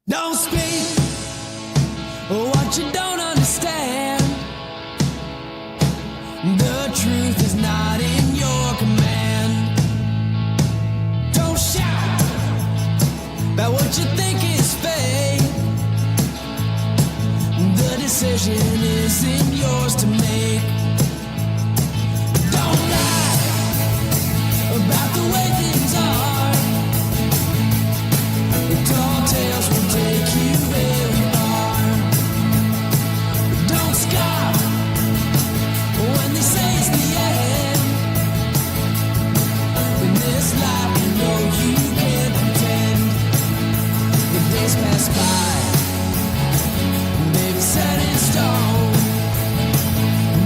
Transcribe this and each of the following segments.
Don't speak what you don't understand. The truth is not in your command. Don't shout about what you think is fake. The decision isn't yours to make. Don't lie about the way things are. The tall tales will take you very far. Don't scoff when they say it's the end. In this life, you know you can't pretend. The days pass by, baby, set in stone.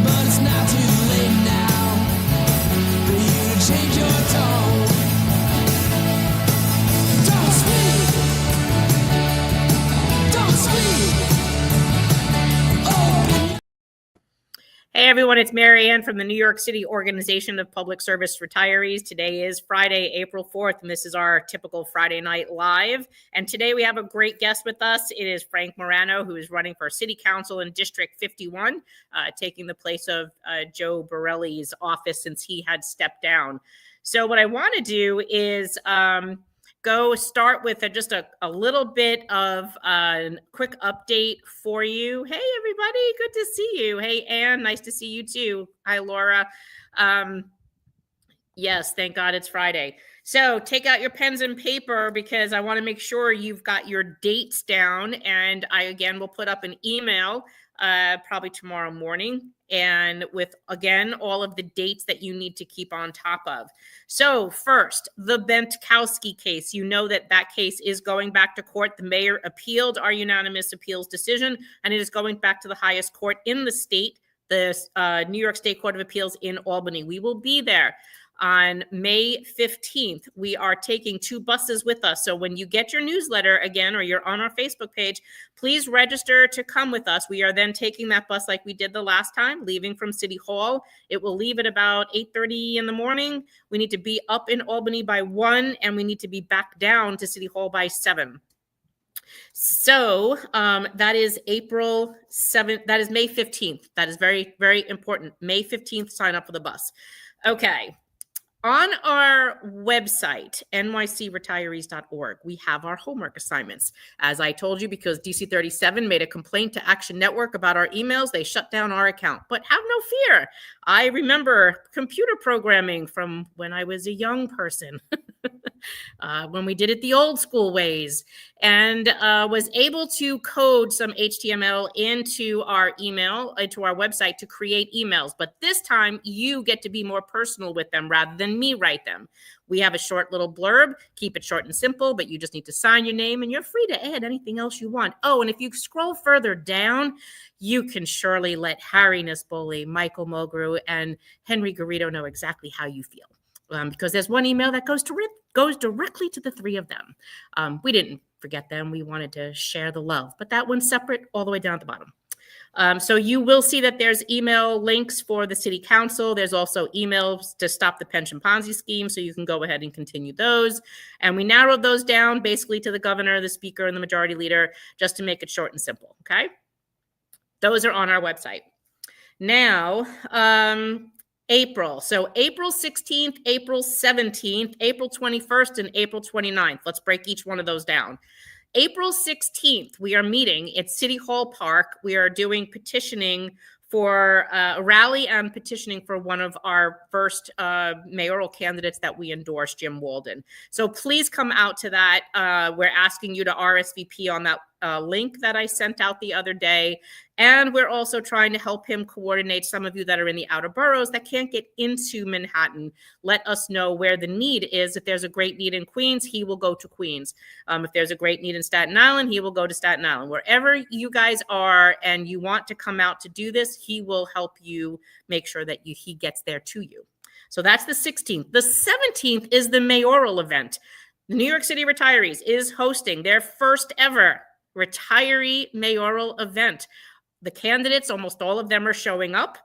But it's not too late now for you to change your tone. Don't speak. Don't speak. Open. Hey everyone, it's Mary Ann from the New York City Organization of Public Service Retirees. Today is Friday, April 4th, and this is our typical Friday night live. And today we have a great guest with us. It is Frank Morano, who is running for City Council in District 51, taking the place of Joe Borelli's office since he had stepped down. So what I want to do is go start with just a little bit of a quick update for you. Hey, everybody. Good to see you. Hey, Ann. Nice to see you, too. Hi, Laura. Yes, thank God it's Friday. So take out your pens and paper because I want to make sure you've got your dates down. And I, again, will put up an email probably tomorrow morning, and with, again, all of the dates that you need to keep on top of. So first, the Bentkowski case. You know that case is going back to court. The mayor appealed our unanimous appeals decision, and it is going back to the highest court in the state, the New York State Court of Appeals in Albany. We will be there. On May 15th, we are taking 2 buses with us. So when you get your newsletter again, or you're on our Facebook page, please register to come with us. We are then taking that bus like we did the last time, leaving from City Hall. It will leave at about 8:30 in the morning. We need to be up in Albany by 1, and we need to be back down to City Hall by 7. So that is April 7th. That is May 15th. That is very, very important. May 15th, sign up for the bus. Okay. On our website, nycretirees.org, we have our homework assignments. As I told you, because DC37 made a complaint to Action Network about our emails, they shut down our account. But have no fear. I remember computer programming from when I was a young person, when we did it the old school ways, and was able to code some HTML into our email, into our website to create emails. But this time you get to be more personal with them rather than me write them. We have a short little blurb, keep it short and simple, but you just need to sign your name and you're free to add anything else you want. Oh, and if you scroll further down, you can surely let Harry Nisboli, Michael Mulgrew, and Henry Garrido know exactly how you feel. Because there's one email that goes directly to the 3 of them. We didn't forget them. We wanted to share the love, but that one's separate all the way down at the bottom. So you will see that there's email links for the city council. There's also emails to stop the pension Ponzi scheme, so you can go ahead and continue those. And we narrowed those down basically to the governor, the speaker, and the majority leader, just to make it short and simple, okay? Those are on our website. Now, April. So April 16th, April 17th, April 21st, and April 29th. Let's break each one of those down. April 16th, we are meeting at City Hall Park. We are doing petitioning for a rally and petitioning for one of our first mayoral candidates that we endorsed, Jim Walden. So please come out to that. We're asking you to RSVP on that link that I sent out the other day. And we're also trying to help him coordinate some of you that are in the outer boroughs that can't get into Manhattan. Let us know where the need is. If there's a great need in Queens, he will go to Queens. If there's a great need in Staten Island, he will go to Staten Island. Wherever you guys are and you want to come out to do this, he will help you make sure that he gets there to you. So that's the 16th. The 17th is the mayoral event. The New York City Retirees is hosting their first ever retiree mayoral event. The candidates, almost all of them are showing up.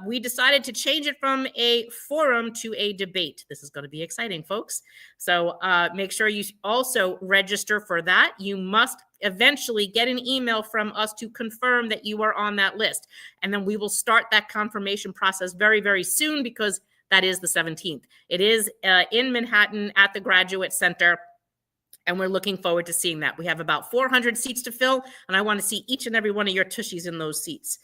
we decided to change it from a forum to a debate. This is going to be exciting, folks. So make sure you also register for that. You must eventually get an email from us to confirm that you are on that list. And then we will start that confirmation process very, very soon, because that is the 17th. It is in Manhattan at the Graduate Center. And we're looking forward to seeing that. We have about 400 seats to fill, and I want to see each and every one of your tushies in those seats.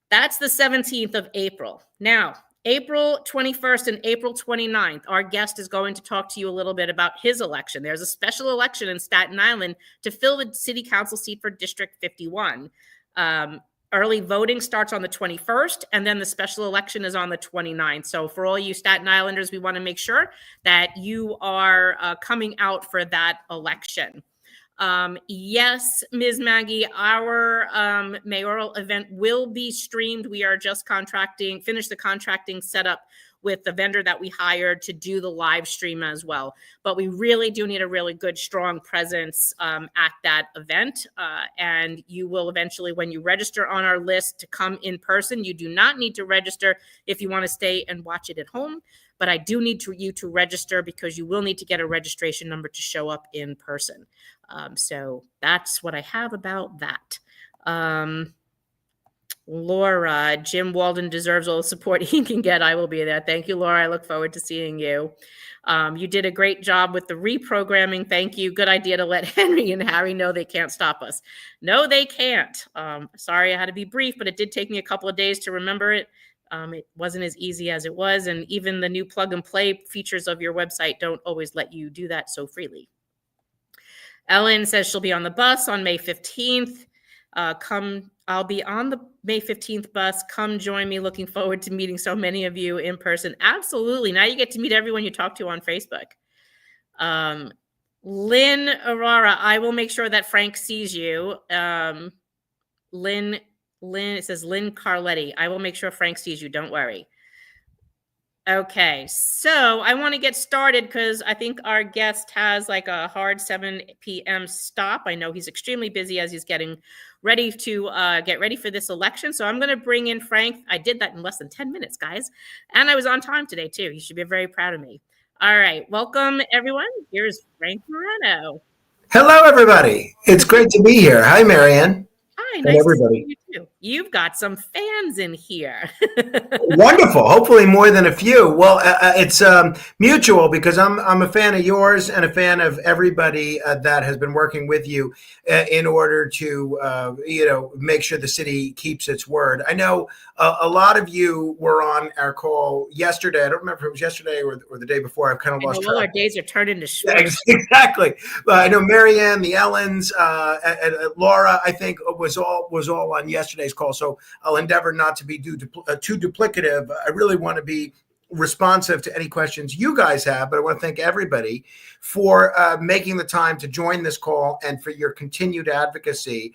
That's the 17th of April. Now, April 21st and April 29th, our guest is going to talk to you a little bit about his election. There's a special election in Staten Island to fill the city council seat for District 51. Early voting starts on the 21st, and then the special election is on the 29th. So for all you Staten Islanders, we want to make sure that you are coming out for that election. Yes, Ms. Maggie, our mayoral event will be streamed. We are just finished the contracting setup with the vendor that we hired to do the live stream as well. But we really do need a really good, strong presence at that event. And you will eventually, when you register on our list to come in person, you do not need to register if you want to stay and watch it at home. But I do need you to register, because you will need to get a registration number to show up in person. So that's what I have about that. Laura, Jim Walden deserves all the support he can get. I will be there. Thank you, Laura. I look forward to seeing you. You did a great job with the reprogramming. Thank you. Good idea to let Henry and Harry know they can't stop us. No, they can't. Sorry, I had to be brief, but it did take me a couple of days to remember it. It wasn't as easy as it was. And even the new plug and play features of your website don't always let you do that so freely. Ellen says she'll be on the bus on May 15th. I'll be on the May 15th bus. Come join me. Looking forward to meeting so many of you in person. Absolutely. Now you get to meet everyone you talk to on Facebook. Lynn Aurora, I will make sure that Frank sees you. Lynn, it says Lynn Carletti. I will make sure Frank sees you. Don't worry. Okay, so I want to get started because I think our guest has like a hard 7 p.m. stop. I know he's extremely busy as he's getting ready to get ready for this election. So I'm going to bring in Frank. I did that in less than 10 minutes, guys. And I was on time today, too. You should be very proud of me. All right, welcome, everyone. Here's Frank Morano. Hello, everybody. It's great to be here. Hi, Marianne. Hi, nice to see you too. You've got some fans in here. Wonderful. Hopefully more than a few. Well, it's mutual because I'm a fan of yours and a fan of everybody that has been working with you in order to make sure the city keeps its word. I know a lot of you were on our call yesterday. I don't remember if it was yesterday or the day before. I've kind of lost track. All our days are turned into short. Yeah, exactly. I know Marianne, the Ellens, and Laura, I think was all on yesterday's call. So I'll endeavor not to be too duplicative. I really want to be responsive to any questions you guys have, but I want to thank everybody for making the time to join this call and for your continued advocacy.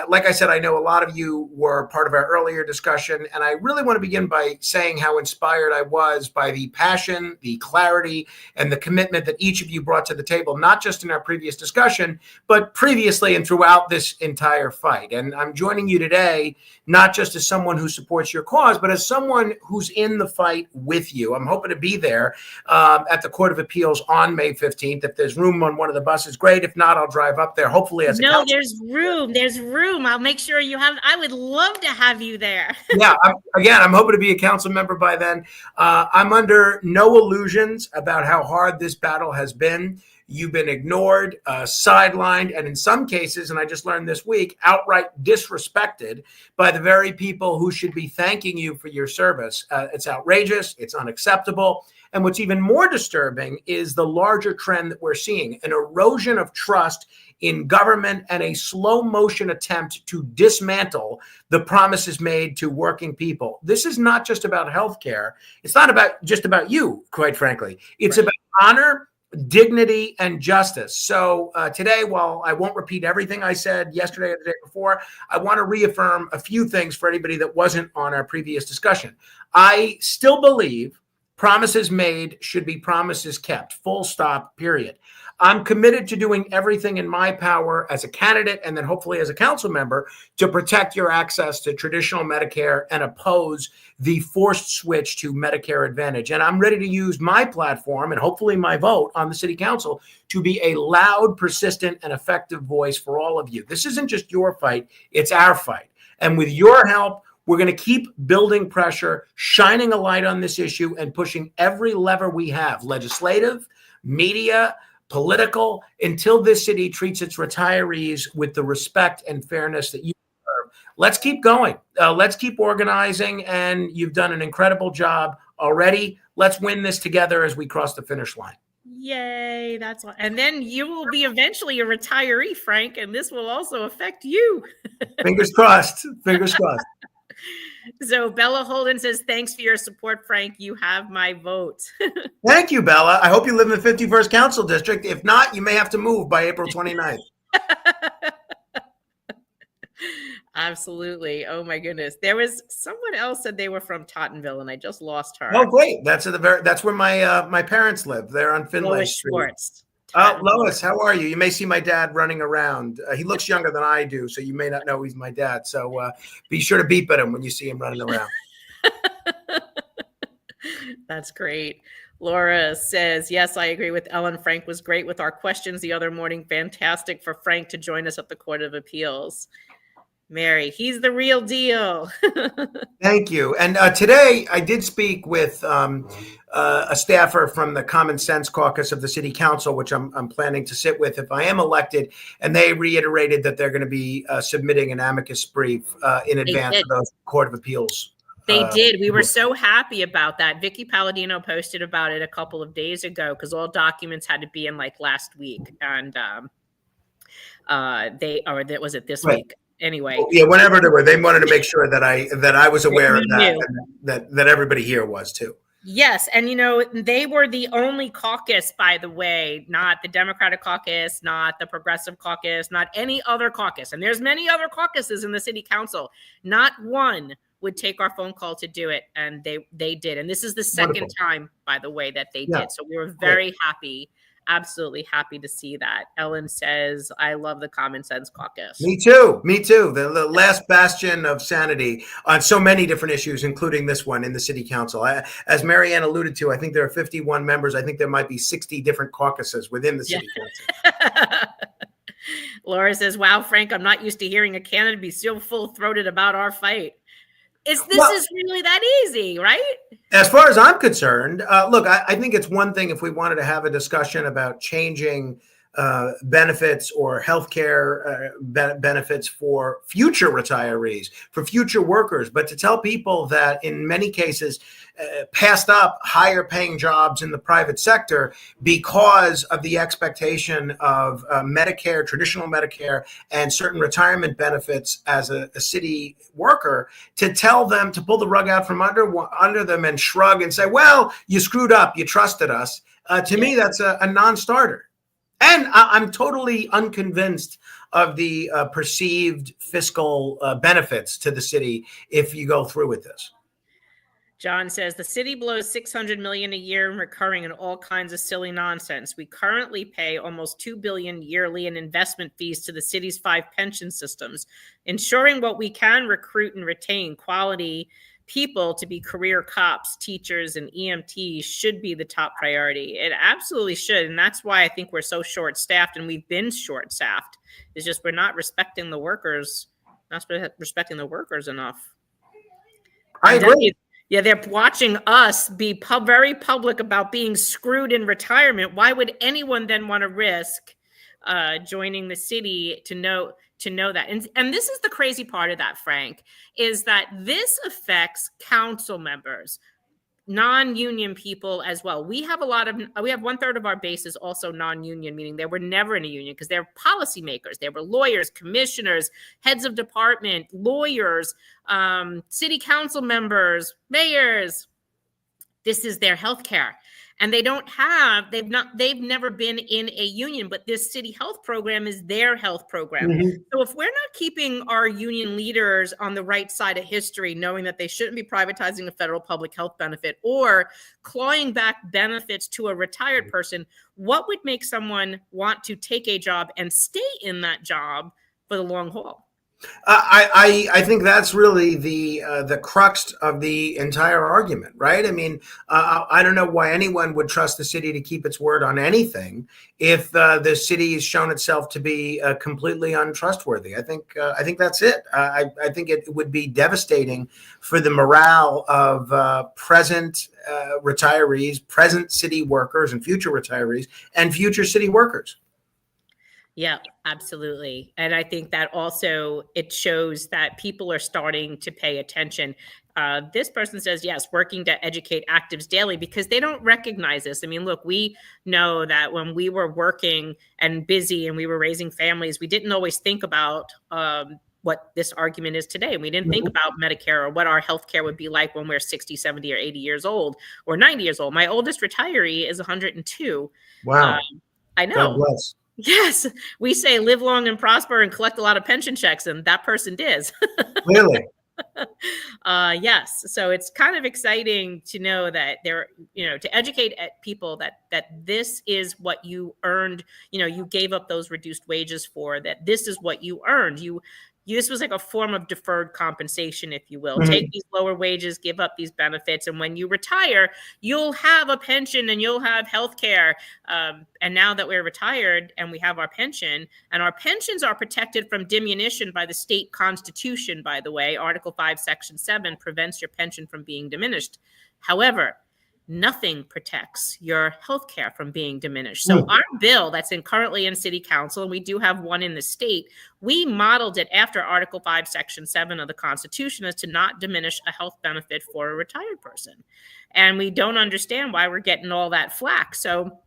Like I said, I know a lot of you were part of our earlier discussion, and I really want to begin by saying how inspired I was by the passion, the clarity, and the commitment that each of you brought to the table, not just in our previous discussion, but previously and throughout this entire fight. And I'm joining you today, not just as someone who supports your cause, but as someone who's in the fight with you. I'm hoping to be there at the Court of Appeals on May 15th. If there's room on one of the buses, great. If not, I'll drive up there, hopefully as a council. There's room. There's room. I'll make sure you have. I would love to have you there. Yeah, I'm hoping to be a council member by then. I'm under no illusions about how hard this battle has been. You've been ignored, sidelined, and in some cases, and I just learned this week, outright disrespected by the very people who should be thanking you for your service. It's outrageous. It's unacceptable. And what's even more disturbing is the larger trend that we're seeing, an erosion of trust in government and a slow motion attempt to dismantle the promises made to working people. This is not just about healthcare. It's not just about you, quite frankly. It's about honor, dignity, and justice. So today, while I won't repeat everything I said yesterday or the day before, I want to reaffirm a few things for anybody that wasn't on our previous discussion. I still believe promises made should be promises kept, full stop, period. I'm committed to doing everything in my power as a candidate and then hopefully as a council member to protect your access to traditional Medicare and oppose the forced switch to Medicare Advantage. And I'm ready to use my platform and hopefully my vote on the city council to be a loud, persistent, and effective voice for all of you. This isn't just your fight, it's our fight. And with your help, we're going to keep building pressure, shining a light on this issue, and pushing every lever we have, legislative, media, political, until this city treats its retirees with the respect and fairness that you deserve. Let's keep going. Let's keep organizing, and you've done an incredible job already. Let's win this together as we cross the finish line. Yay, that's what. And then you will be eventually a retiree, Frank, and this will also affect you. Fingers crossed. Fingers crossed. So Bella Holden says, thanks for your support, Frank. You have my vote. Thank you, Bella. I hope you live in the 51st Council District. If not, you may have to move by April 29th. Absolutely. Oh my goodness. There was someone else said they were from Tottenville and I just lost her. Oh, great. That's where my parents live. They're on Finlay Lois Street. Schwartz. Lois, how are you? You may see my dad running around. He looks younger than I do, so you may not know he's my dad. So be sure to beep at him when you see him running around. That's great. Laura says, yes, I agree with Ellen. Frank was great with our questions the other morning. Fantastic for Frank to join us at the Court of Appeals. Mary, he's the real deal. Thank you. And today I did speak with a staffer from the Common Sense Caucus of the City Council, which I'm planning to sit with if I am elected. And they reiterated that they're going to be submitting an amicus brief in advance of the Court of Appeals. They did. We were so happy about that. Vicky Palladino posted about it a couple of days ago because all documents had to be in like last week. And was it this week? Anyway, yeah, whenever they were, they wanted to make sure that I was aware of that, and that everybody here was too. Yes, and they were the only caucus, by the way, not the Democratic caucus, not the Progressive caucus, not any other caucus. And there's many other caucuses in the city council. Not one would take our phone call to do it, and they did. And this is the second time, by the way, that they did. So we were very happy. Absolutely happy to see that. Ellen says, I love the Common Sense Caucus. Me too. The last bastion of sanity on so many different issues, including this one in the city council. As Marianne alluded to, I think there are 51 members. I think there might be 60 different caucuses within the city council. Laura says, wow, Frank, I'm not used to hearing a candidate be so full-throated about our fight. This is really that easy, right? As far as I'm concerned, look, I think it's one thing if we wanted to have a discussion about changing benefits or healthcare benefits for future retirees, for future workers, but to tell people that in many cases passed up higher paying jobs in the private sector because of the expectation of Medicare, traditional Medicare, and certain retirement benefits as a city worker, to tell them to pull the rug out from under them and shrug and say, well, you screwed up, you trusted us. To me, that's a non-starter. And I'm totally unconvinced of the perceived fiscal benefits to the city if you go through with this. John says the city blows $600 million a year in recurring and all kinds of silly nonsense. We currently pay almost $2 billion yearly in investment fees to the city's 5 pension systems. Ensuring what we can recruit and retain quality people to be career cops, teachers, and EMTs should be the top priority. It absolutely should. And that's why I think we're so short-staffed, and we've been short-staffed. It's just we're not respecting the workers, enough. I agree. Yeah, they're watching us be very public about being screwed in retirement. Why would anyone then want to risk joining the city to know that? And this is the crazy part of that, Frank, is that this affects council members, non-union people as well. We have 1/3 of our base is also non-union, meaning they were never in a union because they're policymakers. They were lawyers, commissioners, heads of department, lawyers, city council members, mayors. This is their healthcare. and they've never been in a union, but this city health program is their health program. So if we're not keeping our union leaders on the right side of history, knowing that they shouldn't be privatizing a federal public health benefit or clawing back benefits to a retired person, what would make someone want to take a job and stay in that job for the long haul? I think that's really the crux of the entire argument, right? I mean, I don't know why anyone would trust the city to keep its word on anything if the city has shown itself to be completely untrustworthy. I think that's it. I think it would be devastating for the morale of present retirees, present city workers, and future retirees, and future city workers. Yeah, absolutely. And I think that also it shows that people are starting to pay attention. This person says, yes, working to educate actives daily, because they don't recognize this. I mean, look, we know that when we were working and busy and we were raising families, we didn't always think about what this argument is today. We didn't think about Medicare or what our healthcare would be like when we're 60, 70, or 80 years old or 90 years old. My oldest retiree is 102. Wow. I know. God bless. Yes, we say live long and prosper and collect a lot of pension checks, and that person does. Really? Yes. So it's kind of exciting to know that to educate people that this is what you earned. You gave up those reduced wages for, that this is what you earned. This was like a form of deferred compensation, if you will. Take these lower wages, give up these benefits, and when you retire, you'll have a pension and you'll have health care. And now that we're retired and we have our pension, and our pensions are protected from diminution by the state constitution, by the way, Article 5, Section 7 prevents your pension from being diminished. However, nothing protects your health care from being diminished. So our bill that's currently in city council, and we do have one in the state, we modeled it after Article 5, Section 7 of the Constitution, as to not diminish a health benefit for a retired person. And we don't understand why we're getting all that flack. So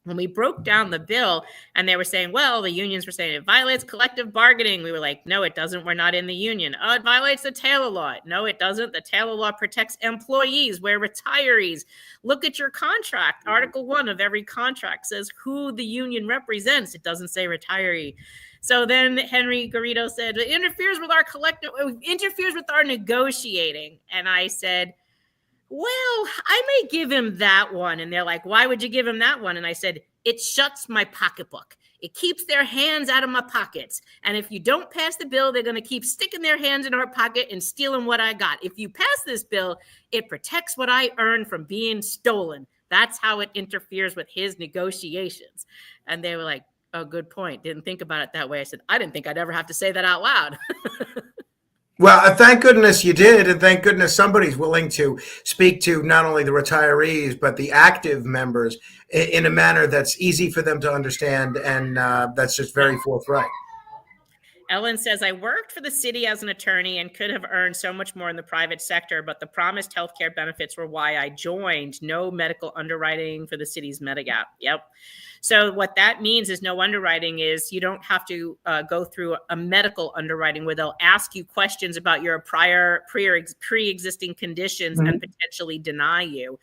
when we broke down the bill and they were saying, well, the unions were saying it violates collective bargaining, we were like, no, it doesn't. We're not in the union. Oh, it violates the Taylor law. No, it doesn't. The Taylor law protects employees. We're retirees. Look at your contract. Article 1 of every contract says who the union represents. It doesn't say retiree. So then Henry Garrido said, it interferes with our negotiating. And I said, well, I may give him that one. And they're like, why would you give him that one? And I said, it shuts my pocketbook. It keeps their hands out of my pockets. And if you don't pass the bill, they're going to keep sticking their hands in our pocket and stealing what I got. If you pass this bill, it protects what I earned from being stolen. That's how it interferes with his negotiations. And they were like, oh, good point. Didn't think about it that way. I said, I didn't think I'd ever have to say that out loud. Well, thank goodness you did, and thank goodness somebody's willing to speak to not only the retirees, but the active members in a manner that's easy for them to understand, and that's just very forthright. Ellen says, I worked for the city as an attorney and could have earned so much more in the private sector, but the promised healthcare benefits were why I joined. No medical underwriting for the city's Medigap. Yep. So what that means is no underwriting is you don't have to go through a medical underwriting where they'll ask you questions about your prior pre-existing conditions and potentially deny you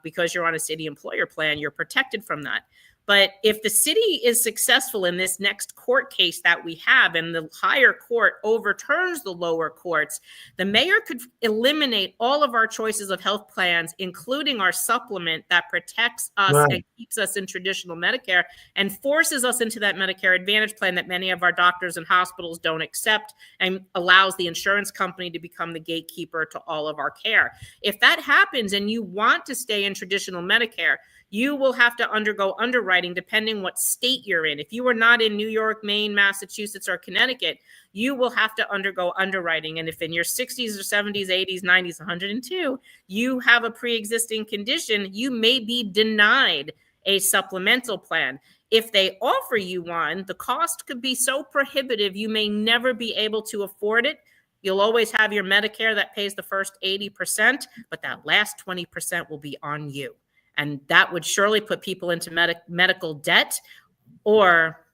because you're on a city employer plan. You're protected from that. But if the city is successful in this next court case that we have, and the higher court overturns the lower courts, the mayor could eliminate all of our choices of health plans, including our supplement that protects us and keeps us in traditional Medicare and forces us into that Medicare Advantage plan that many of our doctors and hospitals don't accept, and allows the insurance company to become the gatekeeper to all of our care. If that happens and you want to stay in traditional Medicare, you will have to undergo underwriting depending what state you're in. If you are not in New York, Maine, Massachusetts, or Connecticut, you will have to undergo underwriting. And if in your 60s or 70s, 80s, 90s, 102, you have a pre-existing condition, you may be denied a supplemental plan. If they offer you one, the cost could be so prohibitive, you may never be able to afford it. You'll always have your Medicare that pays the first 80%, but that last 20% will be on you. And that would surely put people into medical debt or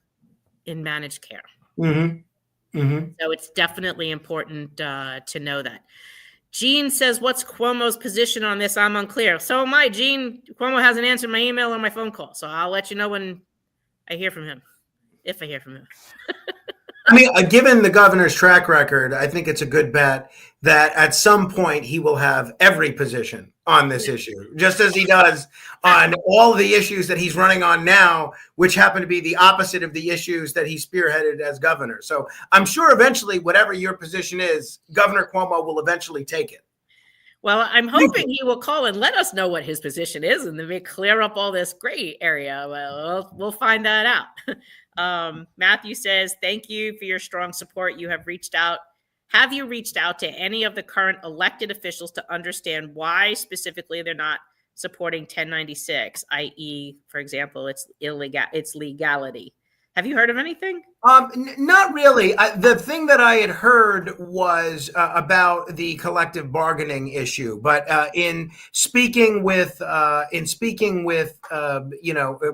in managed care. So it's definitely important to know that. Gene says, what's Cuomo's position on this? I'm unclear. So am I, Gene. Cuomo hasn't answered my email or my phone call. So I'll let you know when I hear from him, if I hear from him. I mean, given the governor's track record, I think it's a good bet that at some point he will have every position on this issue, just as he does on all the issues that he's running on now, which happen to be the opposite of the issues that he spearheaded as governor. So I'm sure eventually, whatever your position is, Governor Cuomo will eventually take it. Well, I'm hoping he will call and let us know what his position is, and then we clear up all this gray area. Well, we'll find that out. Matthew says, thank you for your strong support. You have reached out. Have you reached out to any of the current elected officials to understand why specifically they're not supporting 1096, i.e., for example, it's legality? Have you heard of anything? Not really. The thing that I had heard was about the collective bargaining issue, but in speaking with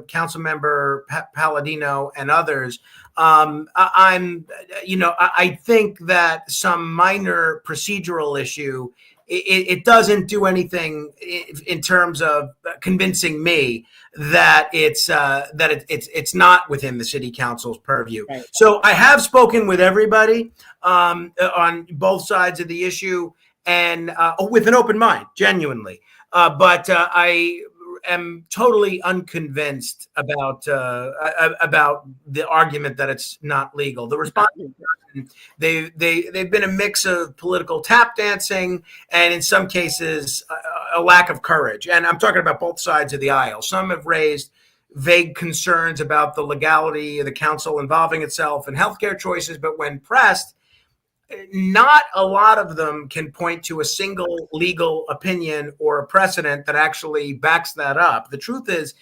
Council Member Palladino and others, I think that some minor procedural issue. It doesn't do anything in terms of convincing me that it's not within the city council's purview. Right. So I have spoken with everybody on both sides of the issue, and with an open mind, genuinely. But I am totally unconvinced about the argument that it's not legal. The response. They've been a mix of political tap dancing and in some cases a lack of courage. And I'm talking about both sides of the aisle. Some have raised vague concerns about the legality of the council involving itself in healthcare choices, but when pressed, not a lot of them can point to a single legal opinion or a precedent that actually backs that up. The truth is,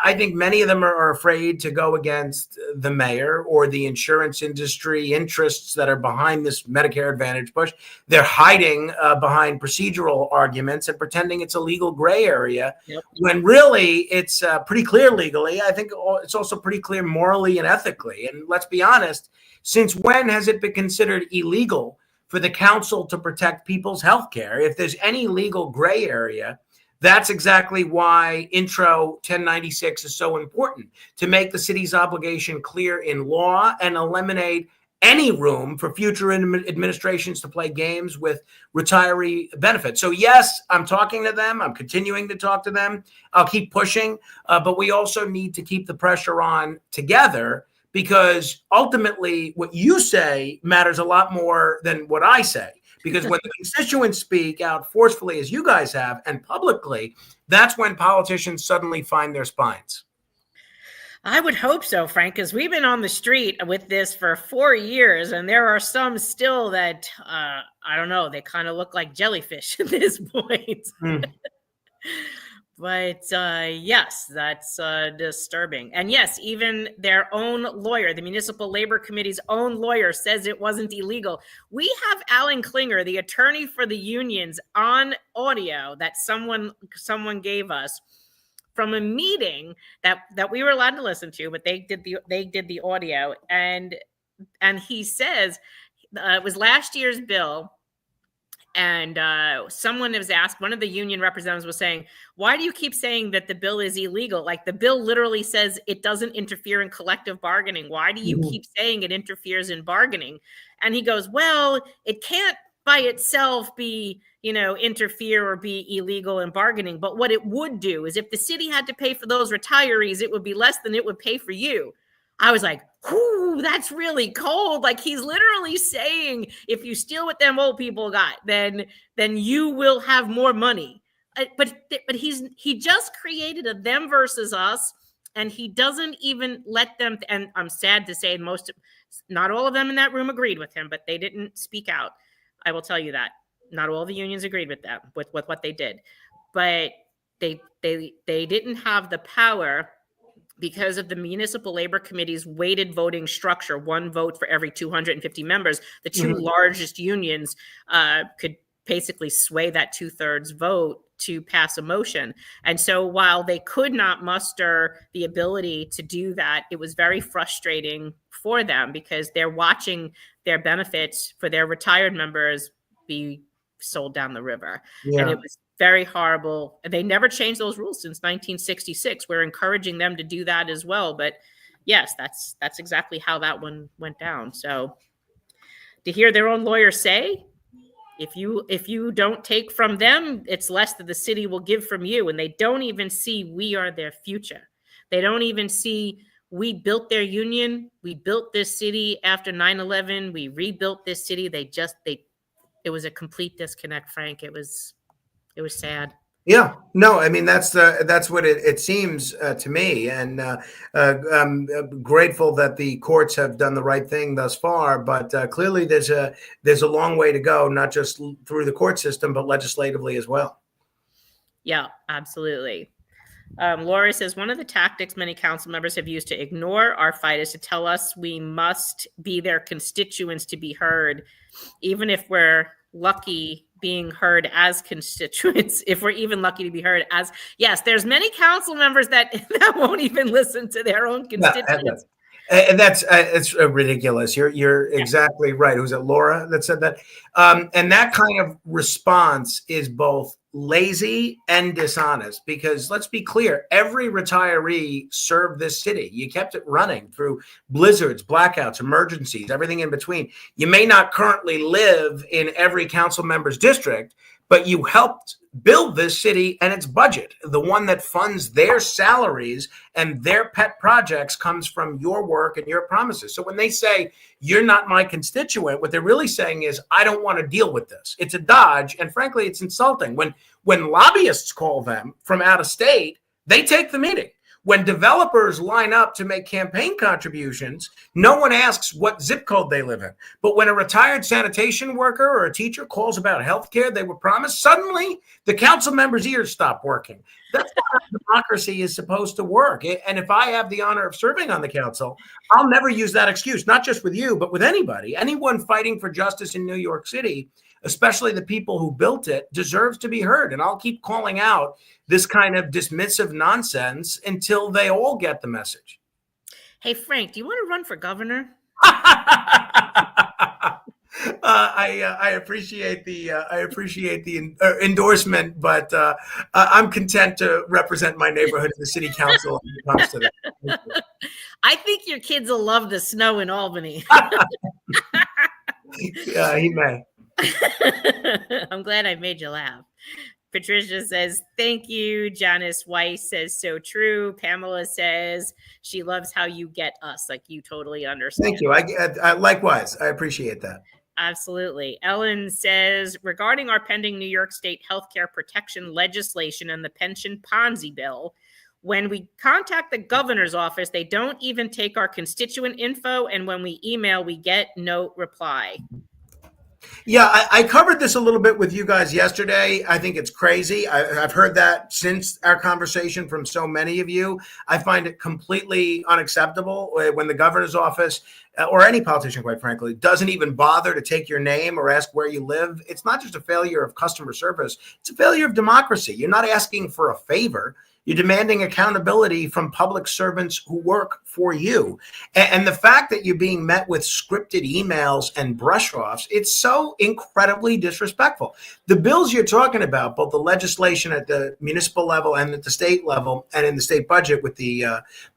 I think many of them are afraid to go against the mayor or the insurance industry interests that are behind this Medicare Advantage push. They're hiding behind procedural arguments and pretending it's a legal gray area, when really it's pretty clear legally. I think it's also pretty clear morally and ethically. And let's be honest, since when has it been considered illegal for the council to protect people's health care? If there's any legal gray area, that's exactly why Intro 1096 is so important, to make the city's obligation clear in law and eliminate any room for future administrations to play games with retiree benefits. So yes, I'm talking to them. I'm continuing to talk to them. I'll keep pushing, but we also need to keep the pressure on together, because ultimately what you say matters a lot more than what I say. Because when the constituents speak out forcefully, as you guys have, and publicly, that's when politicians suddenly find their spines. I would hope so, Frank, because we've been on the street with this for 4 years, and there are some still that, I don't know, they kind of look like jellyfish at this point. But yes, that's disturbing. And yes, even their own lawyer, the Municipal Labor Committee's own lawyer, says it wasn't illegal. We have Alan Klinger, the attorney for the unions, on audio that someone gave us from a meeting that we were allowed to listen to, but they did the audio, and he says it was last year's bill. And someone was asked, one of the union representatives was saying, why do you keep saying that the bill is illegal? Like, the bill literally says it doesn't interfere in collective bargaining. Why do you keep saying it interferes in bargaining? And he goes, well, it can't by itself be, interfere or be illegal in bargaining. But what it would do is, if the city had to pay for those retirees, it would be less than it would pay for you. I was like, whoo, that's really cold. Like, he's literally saying, if you steal what them old people got, then you will have more money. But he just created a them versus us, and he doesn't even let them. And I'm sad to say, not all of them in that room agreed with him, but they didn't speak out. I will tell you that not all the unions agreed with that, with what they did, but they didn't have the power, because of the Municipal Labor Committee's weighted voting structure, 1 vote for every 250 members. The two largest unions could basically sway that 2/3 vote to pass a motion. And so while they could not muster the ability to do that, it was very frustrating for them, because they're watching their benefits for their retired members be sold down the river. Yeah. And it was very horrible. They never changed those rules since 1966. We're encouraging them to do that as well. But yes, that's exactly how that one went down. So to hear their own lawyer say, if you don't take from them, it's less that the city will give from you. And they don't even see we are their future. They don't even see we built their union. We built this city after 9/11. We rebuilt this city. It was a complete disconnect, Frank. It was sad. Yeah, no, I mean that's what it seems to me, and I'm grateful that the courts have done the right thing thus far. But clearly, there's a long way to go, not just through the court system, but legislatively as well. Yeah, absolutely. Laura says one of the tactics many council members have used to ignore our fight is to tell us we must be their constituents to be heard, even if we're lucky being heard as constituents, if we're even lucky to be heard as, yes, there's many council members that won't even listen to their own constituents. And that's it's ridiculous. You're exactly right. Was it Laura that said that? And that kind of response is both lazy and dishonest, because let's be clear, every retiree served this city. You kept it running through blizzards, blackouts, emergencies, everything in between. You may not currently live in every council member's district, but you helped build this city and its budget. The one that funds their salaries and their pet projects comes from your work and your promises. So when they say you're not my constituent, what they're really saying is I don't want to deal with this. It's a dodge, and frankly, it's insulting. When lobbyists call them from out of state, they take the meeting. When developers line up to make campaign contributions, no one asks what zip code they live in. But when a retired sanitation worker or a teacher calls about health care they were promised, suddenly the council member's ears stop working. That's how democracy is supposed to work. And if I have the honor of serving on the council, I'll never use that excuse, not just with you, but with anybody. Anyone fighting for justice in New York City, especially the people who built it, deserves to be heard. And I'll keep calling out this kind of dismissive nonsense until they all get the message. Hey, Frank, do you want to run for governor? I appreciate the endorsement, but I'm content to represent my neighborhood in the city council when it comes to that. I think your kids will love the snow in Albany. Yeah, he may. I'm glad I made you laugh. Patricia says, thank you. Janice Weiss says, so true. Pamela says, she loves how you get us. Like, you totally understand. Thank you. I likewise. I appreciate that. Absolutely. Ellen says, regarding our pending New York State healthcare protection legislation and the pension Ponzi bill, when we contact the governor's office, they don't even take our constituent info. And when we email, we get no reply. Yeah, I covered this a little bit with you guys yesterday. I think it's crazy. I've heard that since our conversation from so many of you. I find it completely unacceptable when the governor's office or any politician, quite frankly, doesn't even bother to take your name or ask where you live. It's not just a failure of customer service. It's a failure of democracy. You're not asking for a favor. You're demanding accountability from public servants who work for you. And the fact that you're being met with scripted emails and brush-offs, it's so incredibly disrespectful. The bills you're talking about, both the legislation at the municipal level and at the state level and in the state budget with the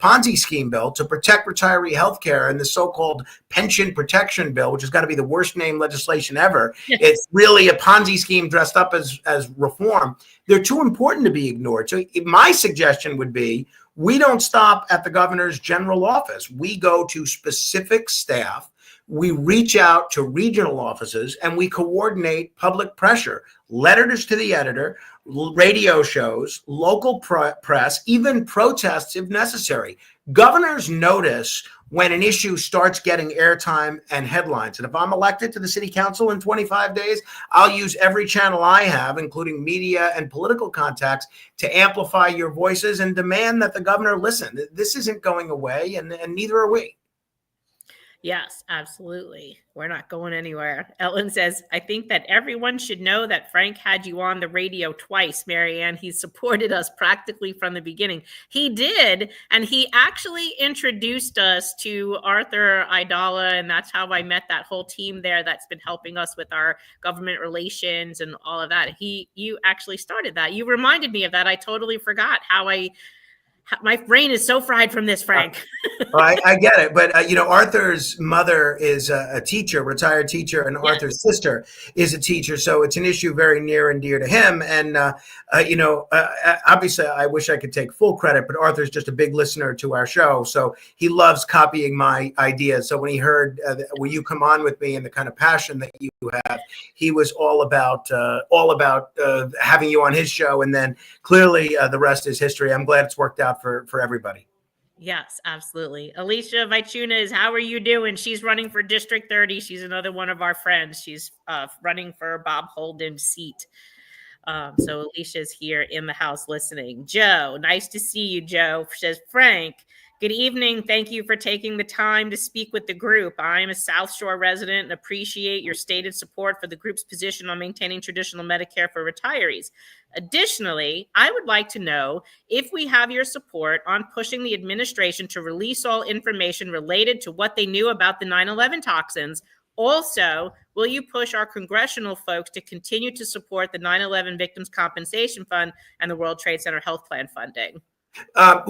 Ponzi scheme bill to protect retiree health care and the so-called pension protection bill, which has got to be the worst named legislation ever. It's really a Ponzi scheme dressed up as reform. They're too important to be ignored. So my suggestion would be we don't stop at the governor's general office. We go to specific staff. We reach out to regional offices and we coordinate public pressure, letters to the editor, radio shows, local press, even protests if necessary. Governors notice when an issue starts getting airtime and headlines. And if I'm elected to the city council in 25 days, I'll use every channel I have, including media and political contacts, to amplify your voices and demand that the governor listen. This isn't going away, and neither are we. Yes, absolutely. We're not going anywhere. Ellen says, I think that everyone should know that Frank had you on the radio twice, Marianne. He supported us practically from the beginning. He did. And he actually introduced us to Arthur Idala. And that's how I met that whole team there that's been helping us with our government relations and all of that. You actually started that. You reminded me of that. I totally forgot my brain is so fried from this, Frank. Well, I get it, but Arthur's mother is a teacher, retired teacher, and Yes. Arthur's sister is a teacher, so it's an issue very near and dear to him. And obviously, I wish I could take full credit, but Arthur's just a big listener to our show, so he loves copying my ideas. So when he heard will you come on with me and the kind of passion that you have, he was all about having you on his show, and then clearly the rest is history. I'm glad it's worked out for everybody. Yes, absolutely. Alicia Vicuna is, how are you doing? She's running for District 30. She's another one of our friends. She's running for Bob Holden's seat. So Alicia's here in the house listening. Joe, nice to see you, Joe. Says, Frank, good evening. Thank you for taking the time to speak with the group. I'm a South Shore resident and appreciate your stated support for the group's position on maintaining traditional Medicare for retirees. Additionally, I would like to know if we have your support on pushing the administration to release all information related to what they knew about the 9/11 toxins. Also, will you push our congressional folks to continue to support the 9/11 Victims Compensation Fund and the World Trade Center Health Plan funding? Thank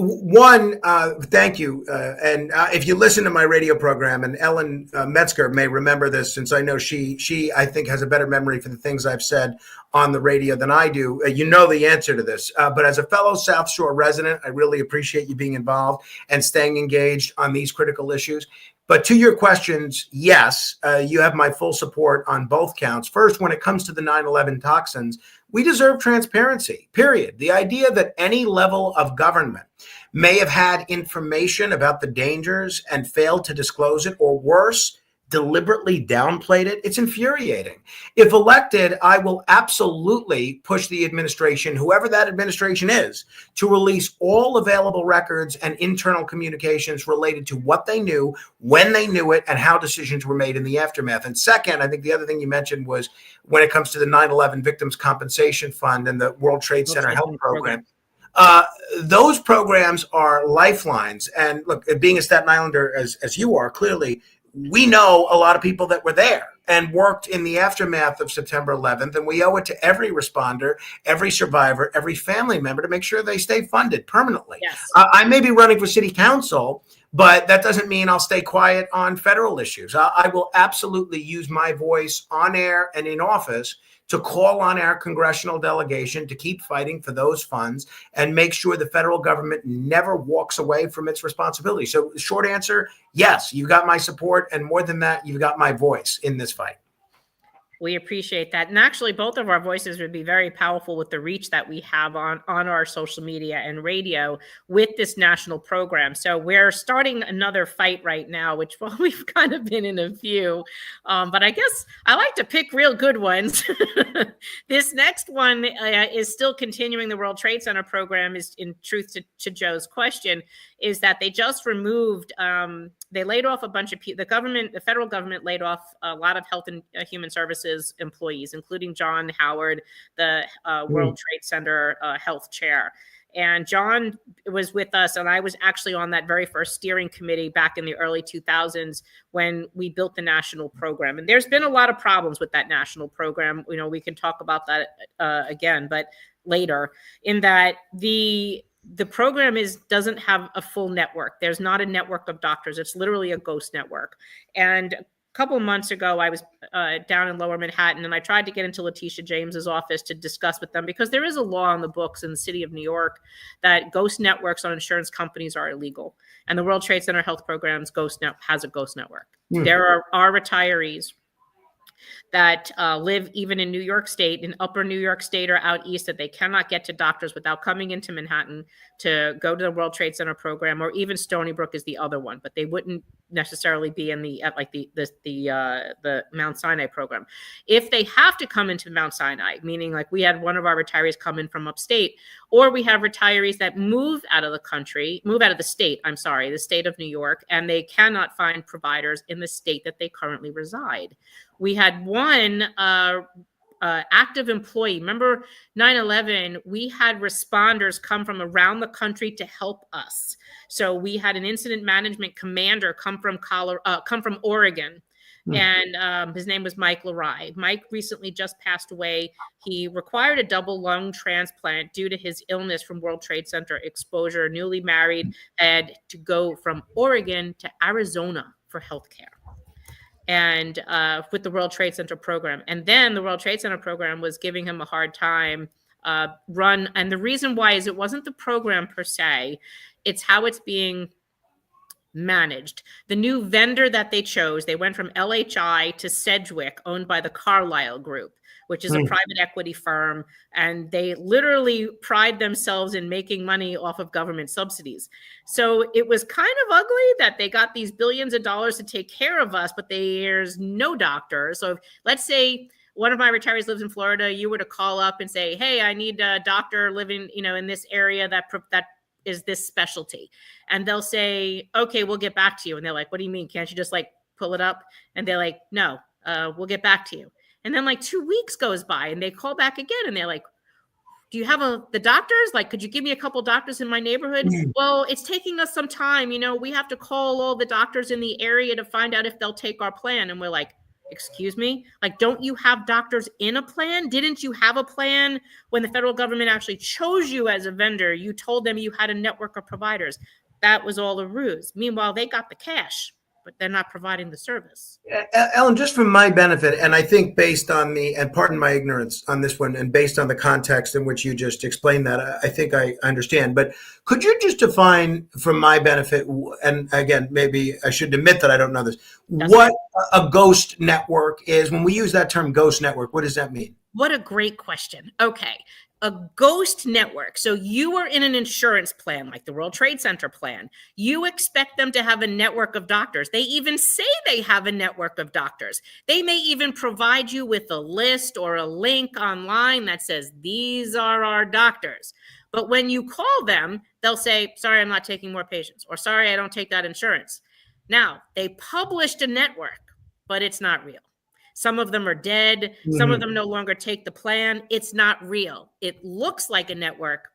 you. And if you listen to my radio program, and Ellen Metzger may remember this, since I know she I think has a better memory for the things I've said on the radio than I do. You know the answer to this. But as a fellow South Shore resident, I really appreciate you being involved and staying engaged on these critical issues. But to your questions, yes, you have my full support on both counts. First, when it comes to the 9/11 toxins, we deserve transparency, period. The idea that any level of government may have had information about the dangers and failed to disclose it, or worse, deliberately downplayed it, it's infuriating. If elected, I will absolutely push the administration, whoever that administration is, to release all available records and internal communications related to what they knew, when they knew it, and how decisions were made in the aftermath. And second, I think the other thing you mentioned was when it comes to the 9/11 Victims Compensation Fund and the World Trade Center Health Program. Those programs are lifelines. And look, being a Staten Islander as you are, clearly, we know a lot of people that were there and worked in the aftermath of September 11th. And we owe it to every responder, every survivor, every family member to make sure they stay funded permanently. Yes. I may be running for city council, but that doesn't mean I'll stay quiet on federal issues. I will absolutely use my voice on air and in office to call on our congressional delegation to keep fighting for those funds and make sure the federal government never walks away from its responsibility. So short answer, yes, you got my support. And more than that, you've got my voice in this fight. We appreciate that. And actually, both of our voices would be very powerful with the reach that we have on our social media and radio with this national program. So we're starting another fight right now, which, well, we've kind of been in a few, but I guess I like to pick real good ones. This next one is still continuing the World Trade Center program, is in truth to Joe's question, is that they just removed, they laid off a bunch of people. The federal government laid off a lot of health and human services employees, including John Howard, the World Trade Center health chair. And John was with us, and I was actually on that very first steering committee back in the early 2000s when we built the national program. And there's been a lot of problems with that national program. You know, we can talk about that again, but later, in that the program doesn't have a full network. There's not a network of doctors. It's literally a ghost network. And a couple of months ago, I was down in Lower Manhattan, and I tried to get into Letitia James's office to discuss with them, because there is a law on the books in the city of New York that ghost networks on insurance companies are illegal. And the World Trade Center Health Program's has a ghost network. There are retirees that live even in New York State, in upper New York State or out east, that they cannot get to doctors without coming into Manhattan to go to the World Trade Center program, or even Stony Brook is the other one, but they wouldn't necessarily be in the Mount Sinai program. If they have to come into Mount Sinai, meaning like we had one of our retirees come in from upstate, or we have retirees that move out of the state, the state of New York, and they cannot find providers in the state that they currently reside. We had one active employee. Remember 9/11, we had responders come from around the country to help us. So we had an incident management commander come from Oregon. And his name was Mike Larai. Mike recently just passed away. He required a double lung transplant due to his illness from World Trade Center exposure. Newly married, had to go from Oregon to Arizona for healthcare. And with the World Trade Center program. And then the World Trade Center program was giving him a hard time run. And the reason why is it wasn't the program per se, it's how it's being managed. The new vendor that they chose, they went from LHI to Sedgwick, owned by the Carlyle Group, which is a private equity firm. And they literally pride themselves in making money off of government subsidies. So it was kind of ugly that they got these billions of dollars to take care of us, but there's no doctor. So let's say one of my retirees lives in Florida, you were to call up and say, hey, I need a doctor living, in this area that is this specialty. And they'll say, okay, we'll get back to you. And they're like, what do you mean? Can't you just pull it up? And they're like, no, we'll get back to you. And then 2 weeks goes by and they call back again. And they're like, do you have the doctors? Could you give me a couple doctors in my neighborhood? Well, it's taking us some time. We have to call all the doctors in the area to find out if they'll take our plan. And we're like, excuse me? Don't you have doctors in a plan? Didn't you have a plan when the federal government actually chose you as a vendor? You told them you had a network of providers. That was all a ruse. Meanwhile, they got the cash, but they're not providing the service. Ellen, just for my benefit, and I think based on and pardon my ignorance on this one, and based on the context in which you just explained that, I think I understand. But could you just define for my benefit, and again, maybe I should admit that I don't know this, what a ghost network is? When we use that term ghost network, what does that mean? What a great question. Okay. A ghost network. So you are in an insurance plan, like the World Trade Center plan. You expect them to have a network of doctors. They even say they have a network of doctors. They may even provide you with a list or a link online that says, these are our doctors. But when you call them, they'll say, sorry, I'm not taking more patients, or sorry, I don't take that insurance. Now, they published a network, but it's not real. Some of them are dead. Some of them no longer take the plan. It's not real. It looks like a network,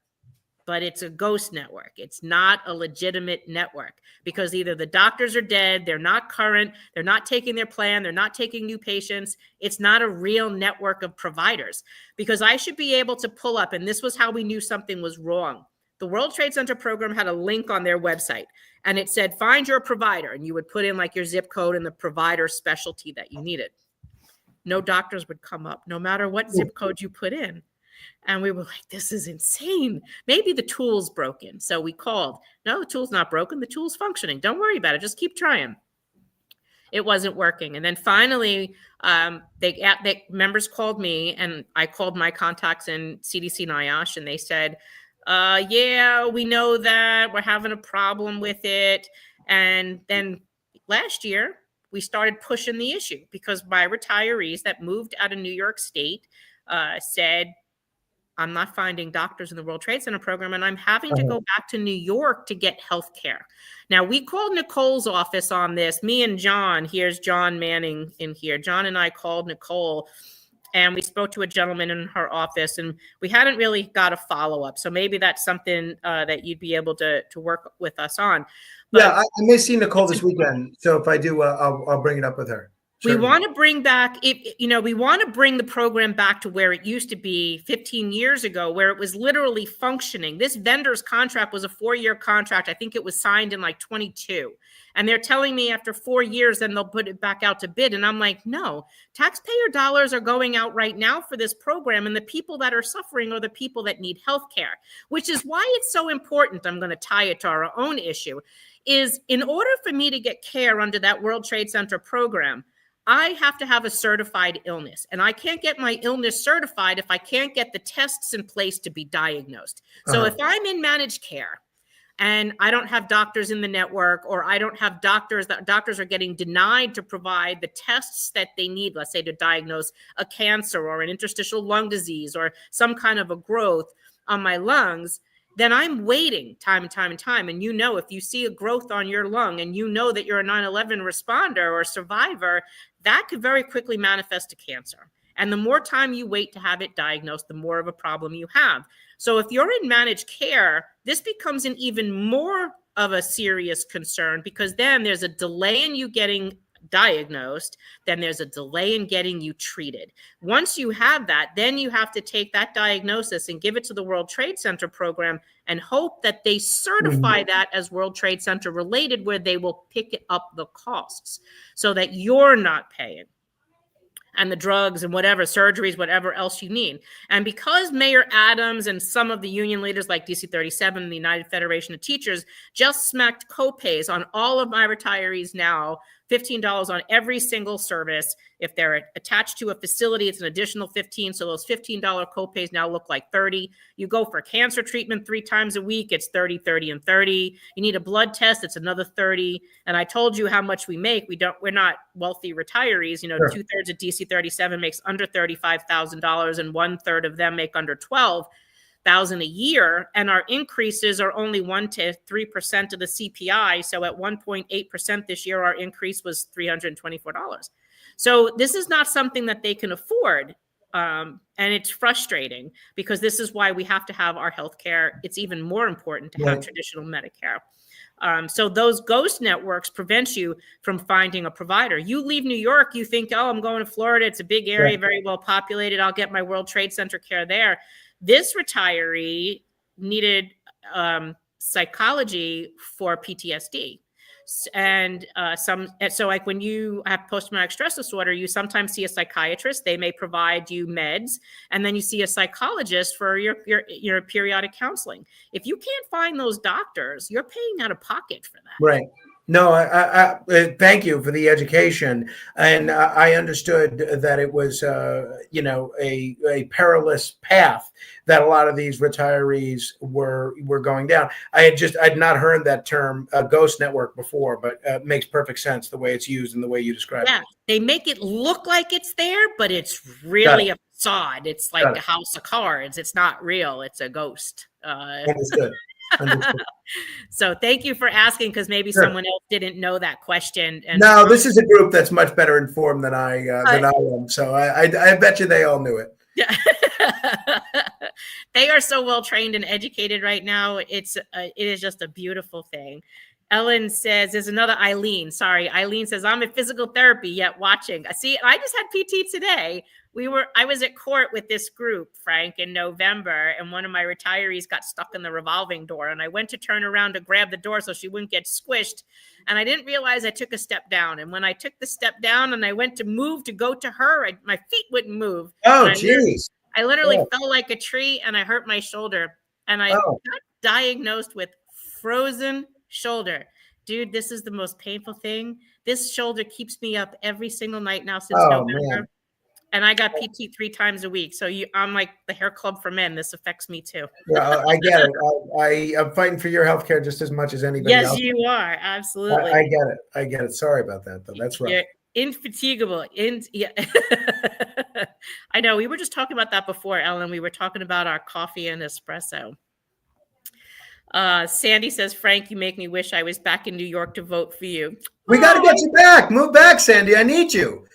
but it's a ghost network. It's not a legitimate network because either the doctors are dead, they're not current, they're not taking their plan, they're not taking new patients. It's not a real network of providers because I should be able to pull up, and this was how we knew something was wrong. The World Trade Center program had a link on their website and it said, find your provider. And you would put in your zip code and the provider specialty that you needed. No doctors would come up, no matter what zip code you put in. And we were like, this is insane. Maybe the tool's broken. So we called. No, the tool's not broken. The tool's functioning. Don't worry about it. Just keep trying. It wasn't working. And then finally, members called me and I called my contacts in CDC NIOSH and they said, yeah, we know that we're having a problem with it. And then last year, we started pushing the issue because my retirees that moved out of New York State said, I'm not finding doctors in the World Trade Center program, and I'm having to go back to New York to get health care. Now, we called Nicole's office on this. Me and John, here's John Manning in here. John and I called Nicole, and we spoke to a gentleman in her office, and we hadn't really got a follow-up. So maybe that's something that you'd be able to work with us on. But yeah, I may see Nicole this weekend. So if I do, I'll bring it up with her. Certainly. We want to bring back, we want to bring the program back to where it used to be 15 years ago, where it was literally functioning. This vendor's contract was a 4-year contract. I think it was signed in 22. And they're telling me after 4 years, then they'll put it back out to bid. And I'm like, no, taxpayer dollars are going out right now for this program. And the people that are suffering are the people that need health care, which is why it's so important. I'm going to tie it to our own issue. Is in order for me to get care under that World Trade Center program, I have to have a certified illness. And I can't get my illness certified if I can't get the tests in place to be diagnosed. So if I'm in managed care and I don't have doctors in the network, or I don't have doctors are getting denied to provide the tests that they need, let's say to diagnose a cancer or an interstitial lung disease or some kind of a growth, on my lungs, then I'm waiting time and time and time. And if you see a growth on your lung and that you're a 9/11 responder or survivor, that could very quickly manifest to cancer. And the more time you wait to have it diagnosed, the more of a problem you have. So if you're in managed care, this becomes an even more of a serious concern, because then there's a delay in you getting diagnosed, then there's a delay in getting you treated. Once you have that, then you have to take that diagnosis and give it to the World Trade Center program and hope that they certify that as World Trade Center related, where they will pick up the costs so that you're not paying, and the drugs and whatever surgeries, whatever else you need. And because Mayor Adams and some of the union leaders like DC 37 and the United Federation of Teachers just smacked copays on all of my retirees now, $15 on every single service. If they're attached to a facility, it's an additional $15. So those $15 copays now look like $30. You go for cancer treatment 3 times a week, it's $30, $30, and $30. You need a blood test, it's another $30. And I told you how much we make. We're not wealthy retirees. Sure. 2/3 of DC 37 makes under $35,000, and 1/3 of them make under $12,000 a year, and our increases are only 1 to 3% of the CPI. So at 1.8% this year, our increase was $324. So this is not something that they can afford. And it's frustrating, because this is why we have to have our healthcare. It's even more important to have traditional Medicare. So those ghost networks prevent you from finding a provider. You leave New York, you think, oh, I'm going to Florida. It's a big area, very well populated. I'll get my World Trade Center care there. This retiree needed psychology for PTSD. And so like when you have post-traumatic stress disorder, you sometimes see a psychiatrist. They may provide you meds, and then you see a psychologist for your periodic counseling. If you can't find those doctors, you're paying out of pocket for that. Right. No, I thank you for the education, and I understood that it was, a perilous path that a lot of these retirees were going down. I'd not heard that term ghost network before, but it makes perfect sense the way it's used and the way you describe it. Yeah, they make it look like it's there, but it's really a facade. It's like a house of cards. It's not real. It's a ghost. Understood. So thank you for asking, because maybe someone else didn't know that question. And no, this is a group that's much better informed than I am. So I bet you they all knew it. Yeah. They are so well trained and educated right now. It is just a beautiful thing. Ellen says, there's another Eileen. Sorry. Eileen says, I'm in physical therapy yet watching. See, I just had PT today. I was at court with this group, Frank, in November, and one of my retirees got stuck in the revolving door, and I went to turn around to grab the door so she wouldn't get squished, and I didn't realize I took a step down. And when I took the step down and I went to move to go to her, my feet wouldn't move. Oh, geez. I literally fell like a tree, and I hurt my shoulder, and I got diagnosed with frozen shoulder. Dude, this is the most painful thing. This shoulder keeps me up every single night now since November. Man. And I got PT 3 times a week. So I'm like the hair club for men. This affects me too. Yeah, I get it. I'm fighting for your healthcare just as much as anybody else. Yes, you are. Absolutely. I get it. Sorry about that, though. That's right. You're infatigable. Yeah. I know. We were just talking about that before, Ellen. We were talking about our coffee and espresso. Sandy says, Frank, you make me wish I was back in New York to vote for you. We got to get you back. Move back, Sandy. I need you.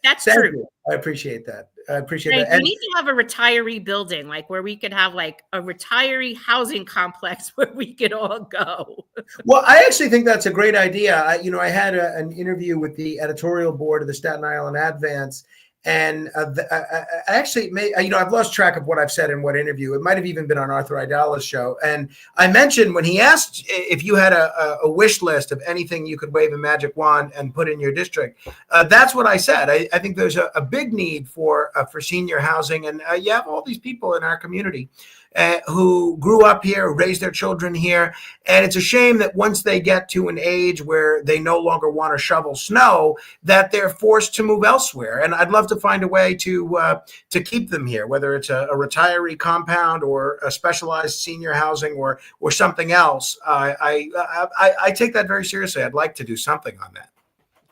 That's Thank true. You. I appreciate that. Frank, we need to have a retiree building, like where we could have like a retiree housing complex where we could all go. Well, I actually think that's a great idea. I had an interview with the editorial board of the Staten Island Advance, and I actually I've lost track of what I've said in what interview. It might have even been on Arthur Idala's show. And I mentioned when he asked if you had a wish list of anything you could wave a magic wand and put in your district. That's what I said. I think there's a big need for senior housing. And you have all these people in our community who grew up here, raised their children here. And it's a shame that once they get to an age where they no longer want to shovel snow, that they're forced to move elsewhere. And I'd love to find a way to keep them here, whether it's a retiree compound or a specialized senior housing or something else. I take that very seriously. I'd like to do something on that.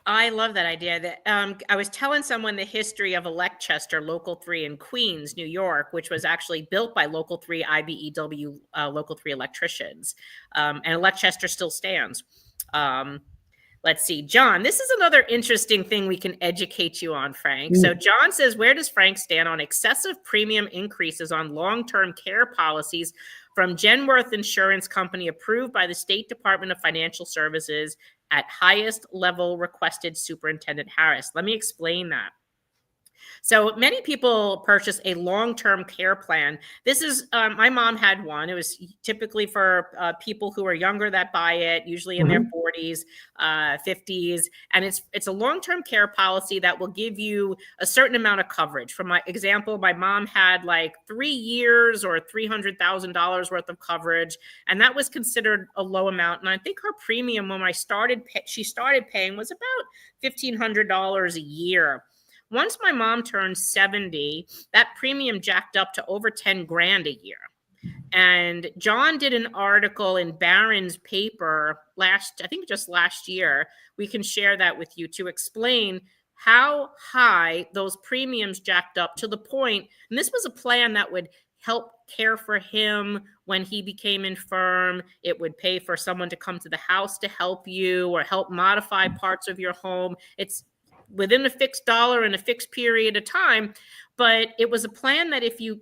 I love that idea. That I was telling someone the history of Electchester Local 3 in Queens, New York, which was actually built by Local 3 IBEW Local 3 electricians, and Electchester still stands. Let's see, John, this is another interesting thing we can educate you on, Frank. So John says, where does Frank stand on excessive premium increases on long-term care policies from Genworth Insurance Company approved by the State Department of Financial Services at highest level requested Superintendent Harris? Let me explain that. So many people purchase a long-term care plan. This is, my mom had one. It was typically for people who are younger that buy it, usually in their 40s, 50s. And it's a long-term care policy that will give you a certain amount of coverage. For my example, my mom had like 3 years or $300,000 worth of coverage. And that was considered a low amount. And I think her premium when she started paying was about $1,500 a year. Once my mom turned 70, that premium jacked up to over 10 grand a year. And John did an article in Barron's paper I think just last year. We can share that with you to explain how high those premiums jacked up to the point. And this was a plan that would help care for him when he became infirm. It would pay for someone to come to the house to help you or help modify parts of your home. It's within a fixed dollar and a fixed period of time. But it was a plan that if you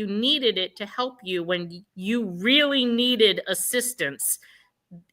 needed it to help you when you really needed assistance,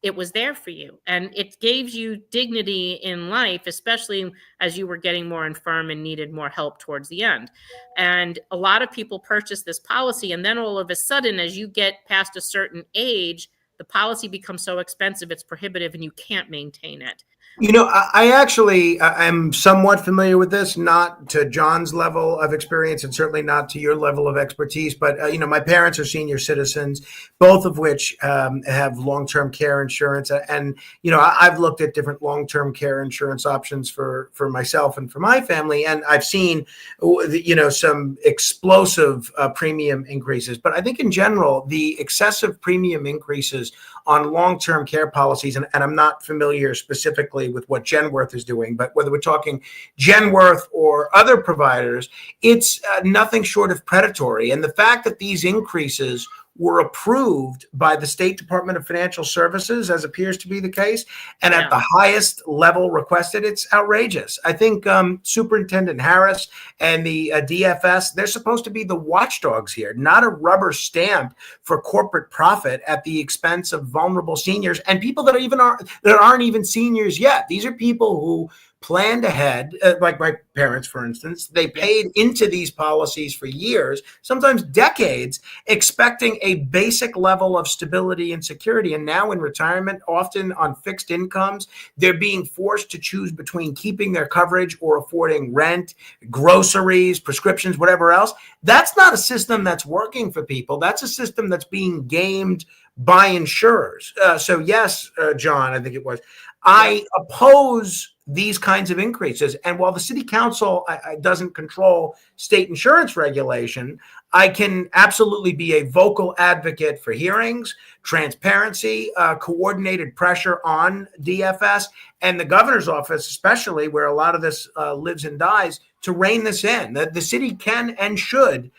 it was there for you. And it gave you dignity in life, especially as you were getting more infirm and needed more help towards the end. And a lot of people purchase this policy. And then all of a sudden, as you get past a certain age, the policy becomes so expensive, it's prohibitive, and you can't maintain it. I actually am somewhat familiar with this, not to John's level of experience and certainly not to your level of expertise. But, my parents are senior citizens, both of which have long-term care insurance. And, I've looked at different long-term care insurance options for myself and for my family. And I've seen, some explosive premium increases. But I think in general, the excessive premium increases on long-term care policies, and I'm not familiar specifically with what Genworth is doing, but whether we're talking Genworth or other providers, it's nothing short of predatory. And the fact that these increases were approved by the State Department of Financial Services, as appears to be the case, and at the highest level requested, it's outrageous. I think Superintendent Harris and the DFS, they're supposed to be the watchdogs here, not a rubber stamp for corporate profit at the expense of vulnerable seniors and people that aren't even seniors yet. These are people who planned ahead, like my parents, for instance. They paid into these policies for years, sometimes decades, expecting a basic level of stability and security. And now in retirement, often on fixed incomes, they're being forced to choose between keeping their coverage or affording rent, groceries, prescriptions, whatever else. That's not a system that's working for people. That's a system that's being gamed by insurers. So yes, John, I think it was. I oppose these kinds of increases. And while the city council doesn't control state insurance regulation, I can absolutely be a vocal advocate for hearings, transparency, coordinated pressure on DFS and the governor's office, especially where a lot of this lives and dies, to rein this in. The city can and should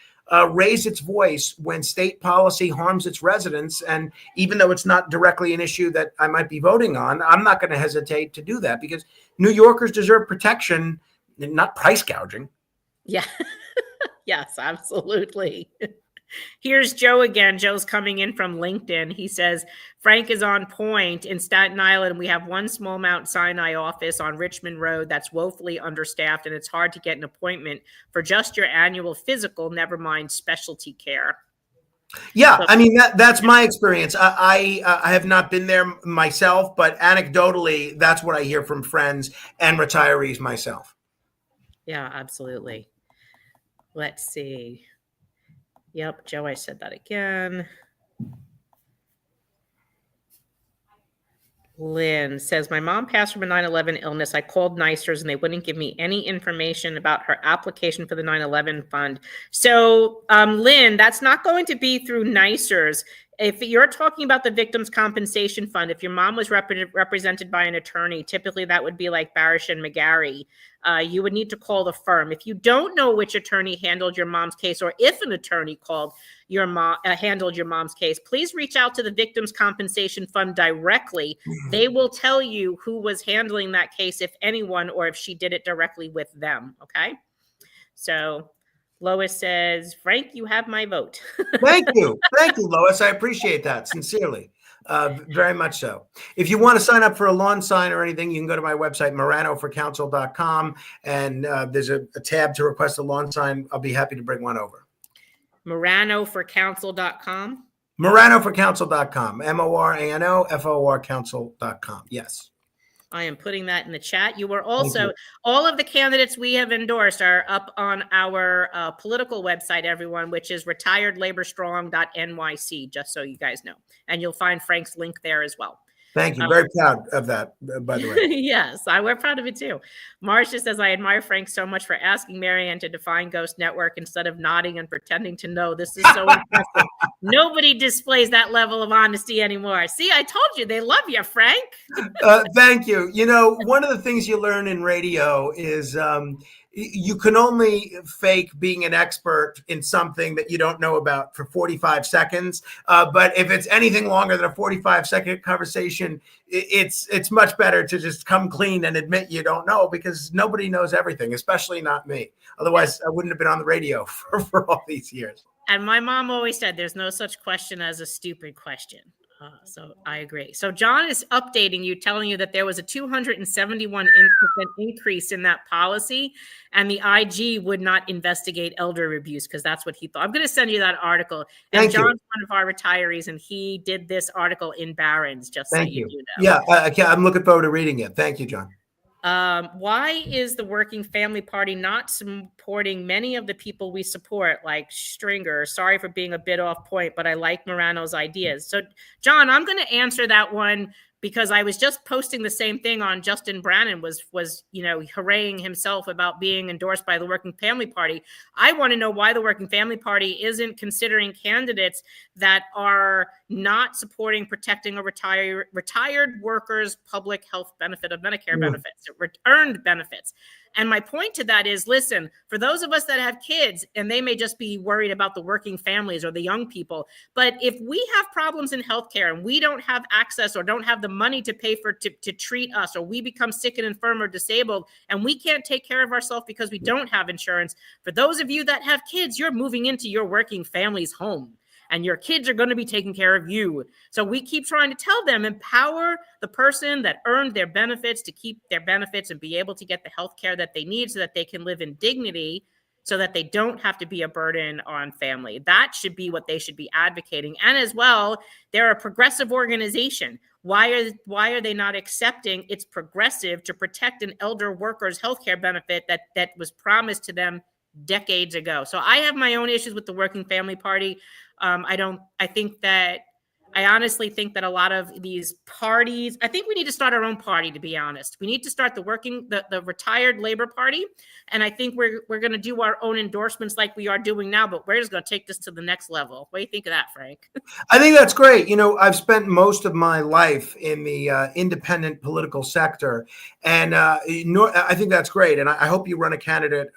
raise its voice when state policy harms its residents. And even though it's not directly an issue that I might be voting on, I'm not going to hesitate to do that because New Yorkers deserve protection, not price gouging. Yeah. Yes, absolutely. Here's Joe again. Joe's coming in from LinkedIn. He says, Frank is on point. In Staten Island, we have one small Mount Sinai office on Richmond Road that's woefully understaffed, and it's hard to get an appointment for just your annual physical, never mind specialty care. Yeah, I mean, that's my experience. I have not been there myself, but anecdotally, that's what I hear from friends and retirees myself. Yeah, absolutely. Let's see. Yep, Joe, I said that again. Lynn says, my mom passed from a 9/11 illness. I called NICERS and they wouldn't give me any information about her application for the 9/11 fund. So, Lynn, that's not going to be through NICERS. if you're talking about the Victims Compensation Fund, if your mom was represented by an attorney, typically that would be like Barish and McGarry. You would need to call the firm. If you don't know which attorney handled your mom's case, or if an attorney called your mom handled your mom's case, please reach out to the Victims Compensation Fund directly. They will tell you who was handling that case, if anyone, or if she did it directly with them. Okay. So Lois says, Frank, you have my vote. Thank you, Lois. I appreciate that sincerely. Very much so. If you want to sign up for a lawn sign or anything, you can go to my website, moranoforcouncil.com, and there's a tab to request a lawn sign. I'll be happy to bring one over. moranoforcouncil.com. moranoforcouncil.com. MORANO council.com. Yes. I am putting that in the chat. You were also, all of the candidates we have endorsed are up on our political website, everyone, which is retiredlaborstrong.nyc, just so you guys know. And you'll find Frank's link there as well. Thank you. Very proud of that, by the way. Yes, we're proud of it too. Marcia says, I admire Frank so much for asking Marianne to define Ghost Network instead of nodding and pretending to know. This is so impressive. Nobody displays that level of honesty anymore. See, I told you, they love you, Frank. Thank you. You know, one of the things you learn in radio is you can only fake being an expert in something that you don't know about for 45 seconds. But if it's anything longer than a 45-second conversation, it's much better to just come clean and admit you don't know, because nobody knows everything, especially not me. Otherwise, I wouldn't have been on the radio for all these years. And my mom always said there's no such question as a stupid question. So I agree. So John is updating you, telling you that there was a 271% increase in that policy, and the IG would not investigate elder abuse because that's what he thought. I'm going to send you that article. And Thank John's you. one of our retirees, and he did this article in Barron's, just Thank so you. you know. Yeah, I'm looking forward to reading it. Thank you, John. Why is the Working Family Party not supporting many of the people we support, like Stringer? Sorry for being a bit off point, but I like Morano's ideas. So, John, I'm going to answer that one because I was just posting the same thing on Justin Brannan was hooraying himself about being endorsed by the Working Family Party. I want to know why the Working Family Party isn't considering candidates that are not supporting protecting a retired workers' public health benefit of Medicare benefits, earned benefits. And my point to that is, listen, for those of us that have kids, and they may just be worried about the working families or the young people, but if we have problems in healthcare and we don't have access or don't have the money to pay for to treat us, or we become sick and infirm or disabled, and we can't take care of ourselves because we don't have insurance, for those of you that have kids, you're moving into your working family's home. And your kids are going to be taking care of you. So we keep trying to tell them, empower the person that earned their benefits to keep their benefits and be able to get the health care that they need so that they can live in dignity, so that they don't have to be a burden on family. That should be what they should be advocating. And as well, they're a progressive organization. Why are they not accepting it's progressive to protect an elder worker's health care benefit that was promised to them decades ago? So I have my own issues with the Working Family Party. I honestly think that a lot of these parties, I think we need to start our own party, to be honest. We need to start the retired labor party. And I think we're going to do our own endorsements like we are doing now, but we're just going to take this to the next level. What do you think of that, Frank? I think that's great. You know, I've spent most of my life in the independent political sector, and I think that's great. And I hope you run a candidate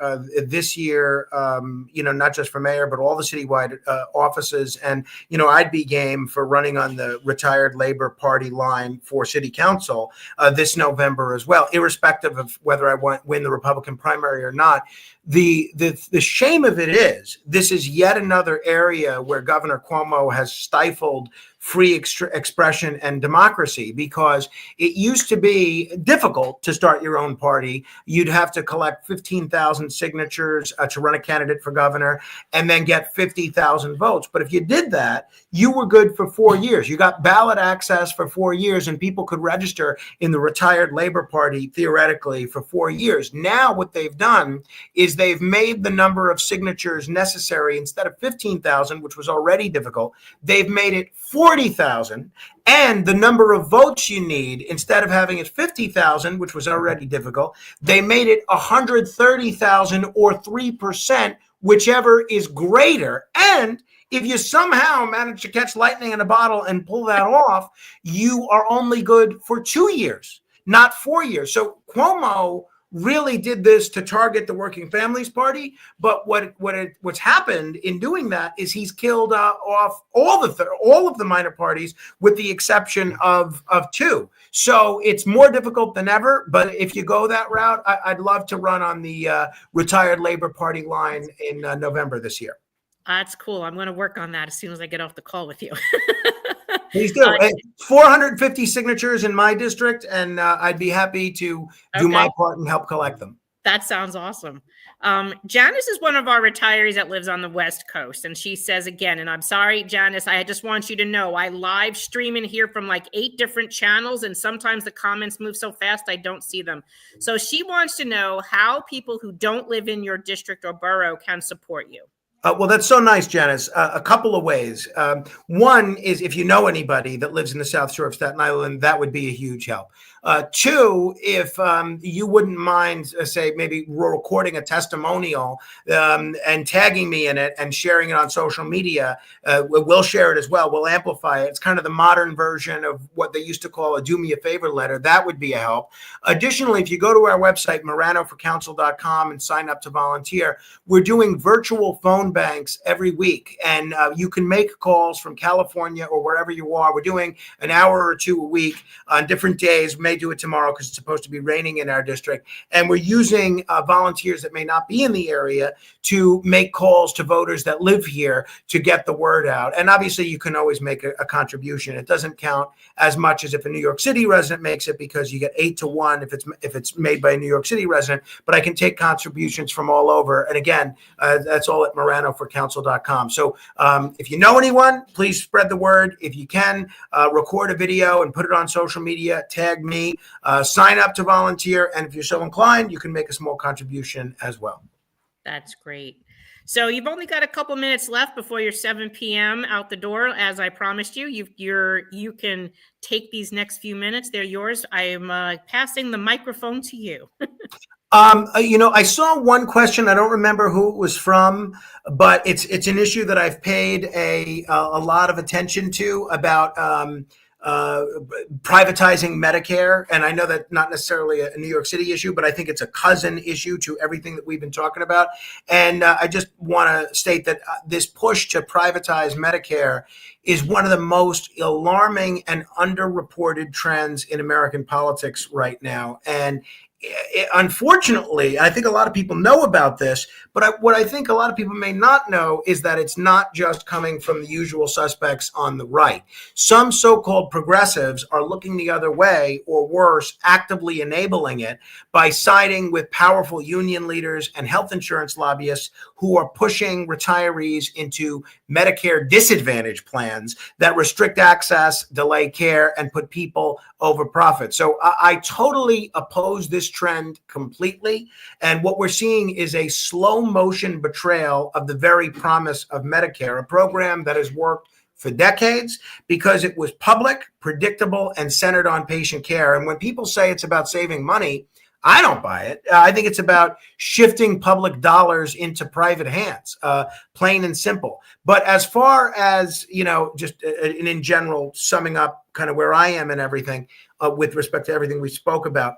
this year, not just for mayor, but all the citywide offices. And, I'd be game for running on the retired labor party line for city council this November as well, irrespective of whether I win the Republican primary or not. The shame of it is, this is yet another area where Governor Cuomo has stifled free expression and democracy, because it used to be difficult to start your own party. You'd have to collect 15,000 signatures to run a candidate for governor and then get 50,000 votes. But if you did that, you were good for 4 years. You got ballot access for 4 years, and people could register in the retired labor party theoretically for 4 years. Now what they've done is they've made the number of signatures necessary, instead of 15,000, which was already difficult, they've made it 40,000, and the number of votes you need, instead of having it 50,000, which was already difficult, they made it 130,000 or 3%, whichever is greater. And if you somehow manage to catch lightning in a bottle and pull that off, you are only good for 2 years, not 4 years. So Cuomo really did this to target the Working Families Party, but what's happened in doing that is he's killed off all of the minor parties with the exception of 2. So it's more difficult than ever. But if you go that route, I'd love to run on the retired Labor Party line in November this year. That's cool. I'm going to work on that as soon as I get off the call with you. Please do. 450 signatures in my district, and I'd be happy to do my part and help collect them. That sounds awesome. Janice is one of our retirees that lives on the West Coast. And she says again, and I'm sorry, Janice, I just want you to know I live stream in here from like 8 different channels. And sometimes the comments move so fast, I don't see them. So she wants to know how people who don't live in your district or borough can support you. Well, that's so nice, Janice. A couple of ways. One is if you know anybody that lives in the South Shore of Staten Island, that would be a huge help. 2, if you wouldn't mind, say, maybe recording a testimonial and tagging me in it and sharing it on social media, we'll share it as well. We'll amplify it. It's kind of the modern version of what they used to call a do me a favor letter. That would be a help. Additionally, if you go to our website, moranoforcouncil.com, and sign up to volunteer, we're doing virtual phone banks every week. And you can make calls from California or wherever you are. We're doing an hour or 2 a week on different days. May do it tomorrow because it's supposed to be raining in our district. And we're using volunteers that may not be in the area to make calls to voters that live here to get the word out. And obviously, you can always make a contribution. It doesn't count as much as if a New York City resident makes it, because you get 8-1 if it's made by a New York City resident. But I can take contributions from all over. And again, that's all at moranoforcouncil.com. So if you know anyone, please spread the word. If you can, record a video and put it on social media, tag me. Sign up to volunteer, and if you're so inclined, you can make a small contribution as well. That's great. So you've only got a couple minutes left before your 7 p.m. out the door. As I promised you, you can take these next few minutes. They're yours. I am passing the microphone to you. I saw one question. I don't remember who it was from, but it's an issue that I've paid a lot of attention to about privatizing Medicare. And I know that's not necessarily a New York City issue, but I think it's a cousin issue to everything that we've been talking about. And I just want to state that this push to privatize Medicare is one of the most alarming and underreported trends in American politics right now. And unfortunately, I think a lot of people know about this, but what I think a lot of people may not know is that it's not just coming from the usual suspects on the right. Some so-called progressives are looking the other way, or worse, actively enabling it by siding with powerful union leaders and health insurance lobbyists who are pushing retirees into Medicare disadvantage plans that restrict access, delay care, and put people over profit. So I totally oppose this trend completely. And what we're seeing is a slow motion betrayal of the very promise of Medicare, a program that has worked for decades because it was public, predictable, and centered on patient care. And when people say it's about saving money, I don't buy it. I think it's about shifting public dollars into private hands, plain and simple. But as far as, just in general, summing up kind of where I am and everything with respect to everything we spoke about,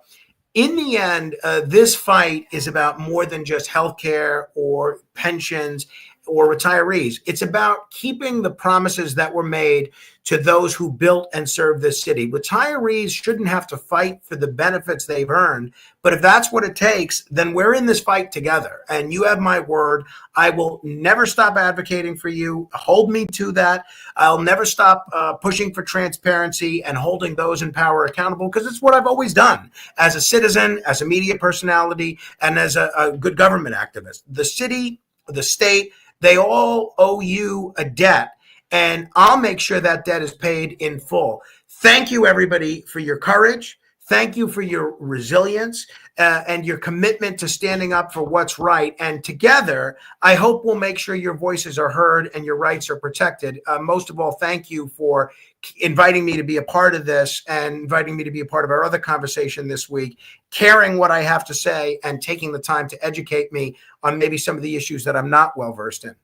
in the end, this fight is about more than just healthcare or pensions or retirees. It's about keeping the promises that were made to those who built and served this city. Retirees shouldn't have to fight for the benefits they've earned, but if that's what it takes, then we're in this fight together. And you have my word. I will never stop advocating for you. Hold me to that. I'll never stop pushing for transparency and holding those in power accountable, because it's what I've always done as a citizen, as a media personality, and as a good government activist. The city, the state, they all owe you a debt, and I'll make sure that debt is paid in full. Thank you, everybody, for your courage. Thank you for your resilience and your commitment to standing up for what's right. And together, I hope we'll make sure your voices are heard and your rights are protected. Most of all, thank you for inviting me to be a part of this and inviting me to be a part of our other conversation this week, caring what I have to say and taking the time to educate me on maybe some of the issues that I'm not well versed in.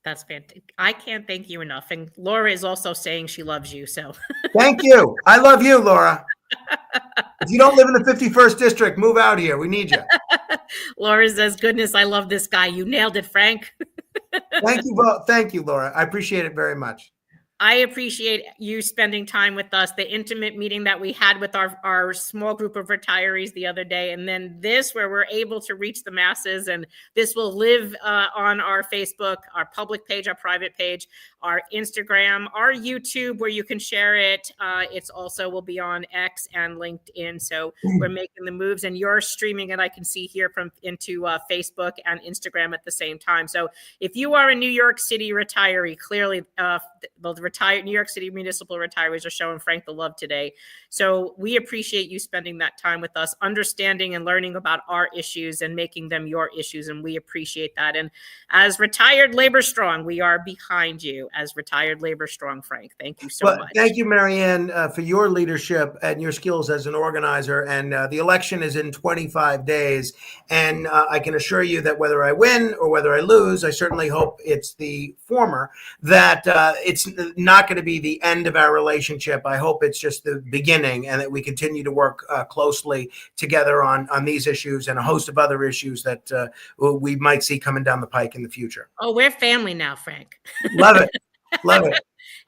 That's fantastic. I can't thank you enough. And Laura is also saying she loves you. So thank you. I love you, Laura. If you don't live in the 51st district, move out here. We need you. Laura says, goodness, I love this guy. You nailed it, Frank. Thank you both. Thank you, Laura. I appreciate it very much. I appreciate you spending time with us, the intimate meeting that we had with our small group of retirees the other day, and then this where we're able to reach the masses. And this will live on our Facebook, our public page, our private page, our Instagram, our YouTube, where you can share it. It's also will be on X and LinkedIn. So we're making the moves, and you're streaming it. I can see here into Facebook and Instagram at the same time. So if you are a New York City retiree, clearly the New York City municipal retirees are showing Frank the love today. So we appreciate you spending that time with us, understanding and learning about our issues and making them your issues. And we appreciate that. And as retired Labor Strong, we are behind you as retired Labor Strong, Frank. Thank you so much. Thank you, Marianne, for your leadership and your skills as an organizer. And the election is in 25 days. And I can assure you that whether I win or whether I lose, I certainly hope it's the former, that it's not going to be the end of our relationship. I hope it's just the beginning and that we continue to work closely together on these issues and a host of other issues that we might see coming down the pike in the future. Oh, we're family now, Frank. Love it. Love it.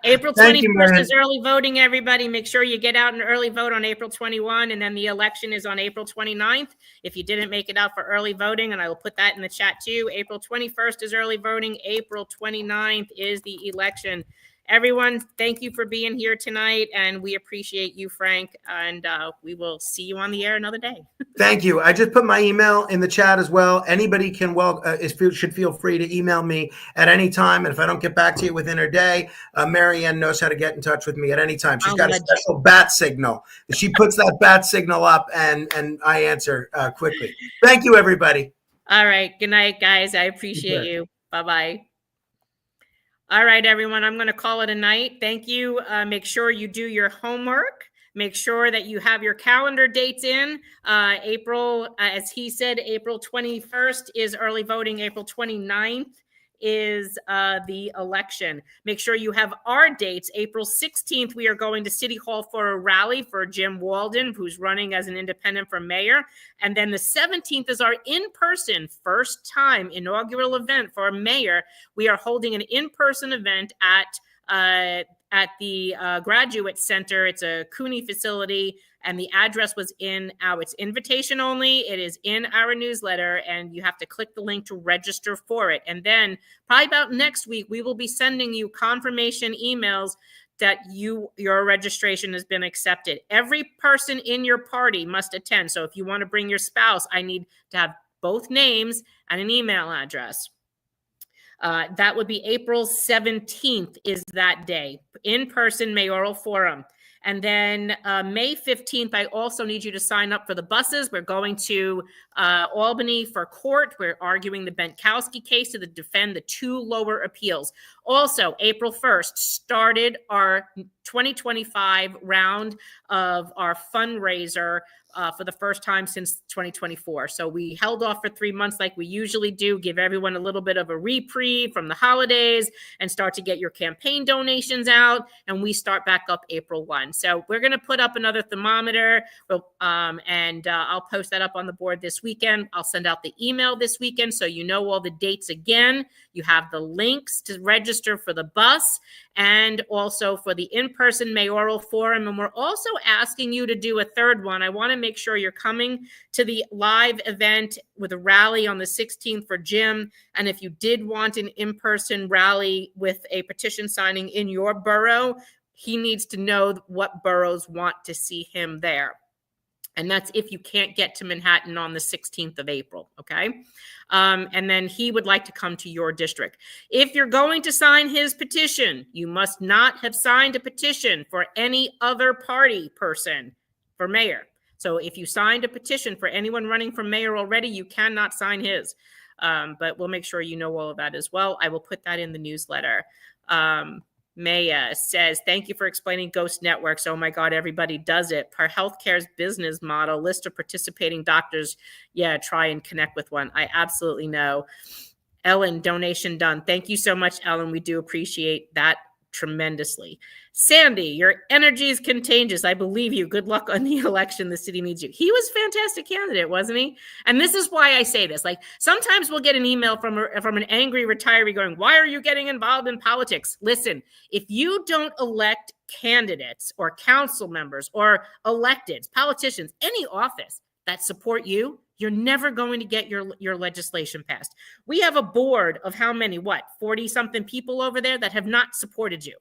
April 21st is early voting, everybody. Make sure you get out and early vote on April 21, and then the election is on April 29th. If you didn't make it out for early voting, and I will put that in the chat too, April 21st is early voting. April 29th is the election. Everyone, thank you for being here tonight, and we appreciate you, Frank, and we will see you on the air another day. Thank you. I just put my email in the chat as well. Anybody should feel free to email me at any time, and if I don't get back to you within a day, Marianne knows how to get in touch with me at any time. She's got a special bat signal. She puts that bat signal up, and I answer quickly. Thank you, everybody. All right. Good night, guys. I appreciate you. Bye-bye. All right, everyone, I'm going to call it a night. Thank you. Make sure you do your homework. Make sure that you have your calendar dates in. April, as he said, April 21st is early voting. April 29th is the election. Make sure you have our dates. April 16th, we are going to City Hall for a rally for Jim Walden, who's running as an independent for mayor. And then the 17th is our in-person, first time inaugural event for mayor. We are holding an in-person event at the Graduate Center. It's a CUNY facility, and the address was it's invitation only. It is in our newsletter, and you have to click the link to register for it. And then probably about next week, we will be sending you confirmation emails that your registration has been accepted. Every person in your party must attend. So if you want to bring your spouse, I need to have both names and an email address. That would be April 17th is that day, in-person mayoral forum. And then May 15th, I also need you to sign up for the buses. We're going to Albany for court. We're arguing the Benkowski case to defend the 2 lower appeals. Also, April 1st started our 2025 round of our fundraiser for the first time since 2024. So we held off for 3 months like we usually do, give everyone a little bit of a reprieve from the holidays and start to get your campaign donations out. And we start back up April 1. So we're going to put up another thermometer, and I'll post that up on the board this weekend. I'll send out the email this weekend so you know all the dates again. You have the links to register for the bus and also for the in-person mayoral forum. And we're also asking you to do a third one. I want to make sure you're coming to the live event with a rally on the 16th for Jim. And if you did want an in-person rally with a petition signing in your borough, he needs to know what boroughs want to see him there. And that's if you can't get to Manhattan on the 16th of April, okay? And then he would like to come to your district. If you're going to sign his petition, you must not have signed a petition for any other party person for mayor. So if you signed a petition for anyone running for mayor already, you cannot sign his. But we'll make sure you know all of that as well. I will put that in the newsletter. Maya says, thank you for explaining ghost networks. Oh my God, everybody does it. Per healthcare's business model, list of participating doctors. Yeah, try and connect with one. I absolutely know. Ellen, donation done. Thank you so much, Ellen. We do appreciate that tremendously. Sandy, your energy is contagious. I believe you. Good luck on the election. The city needs you. He was a fantastic candidate, wasn't he? And this is why I say this. Like, sometimes we'll get an email from an angry retiree going, why are you getting involved in politics? Listen, if you don't elect candidates or council members or electeds, politicians, any office that support you, you're never going to get your legislation passed. We have a board of how many, 40 something people over there that have not supported you.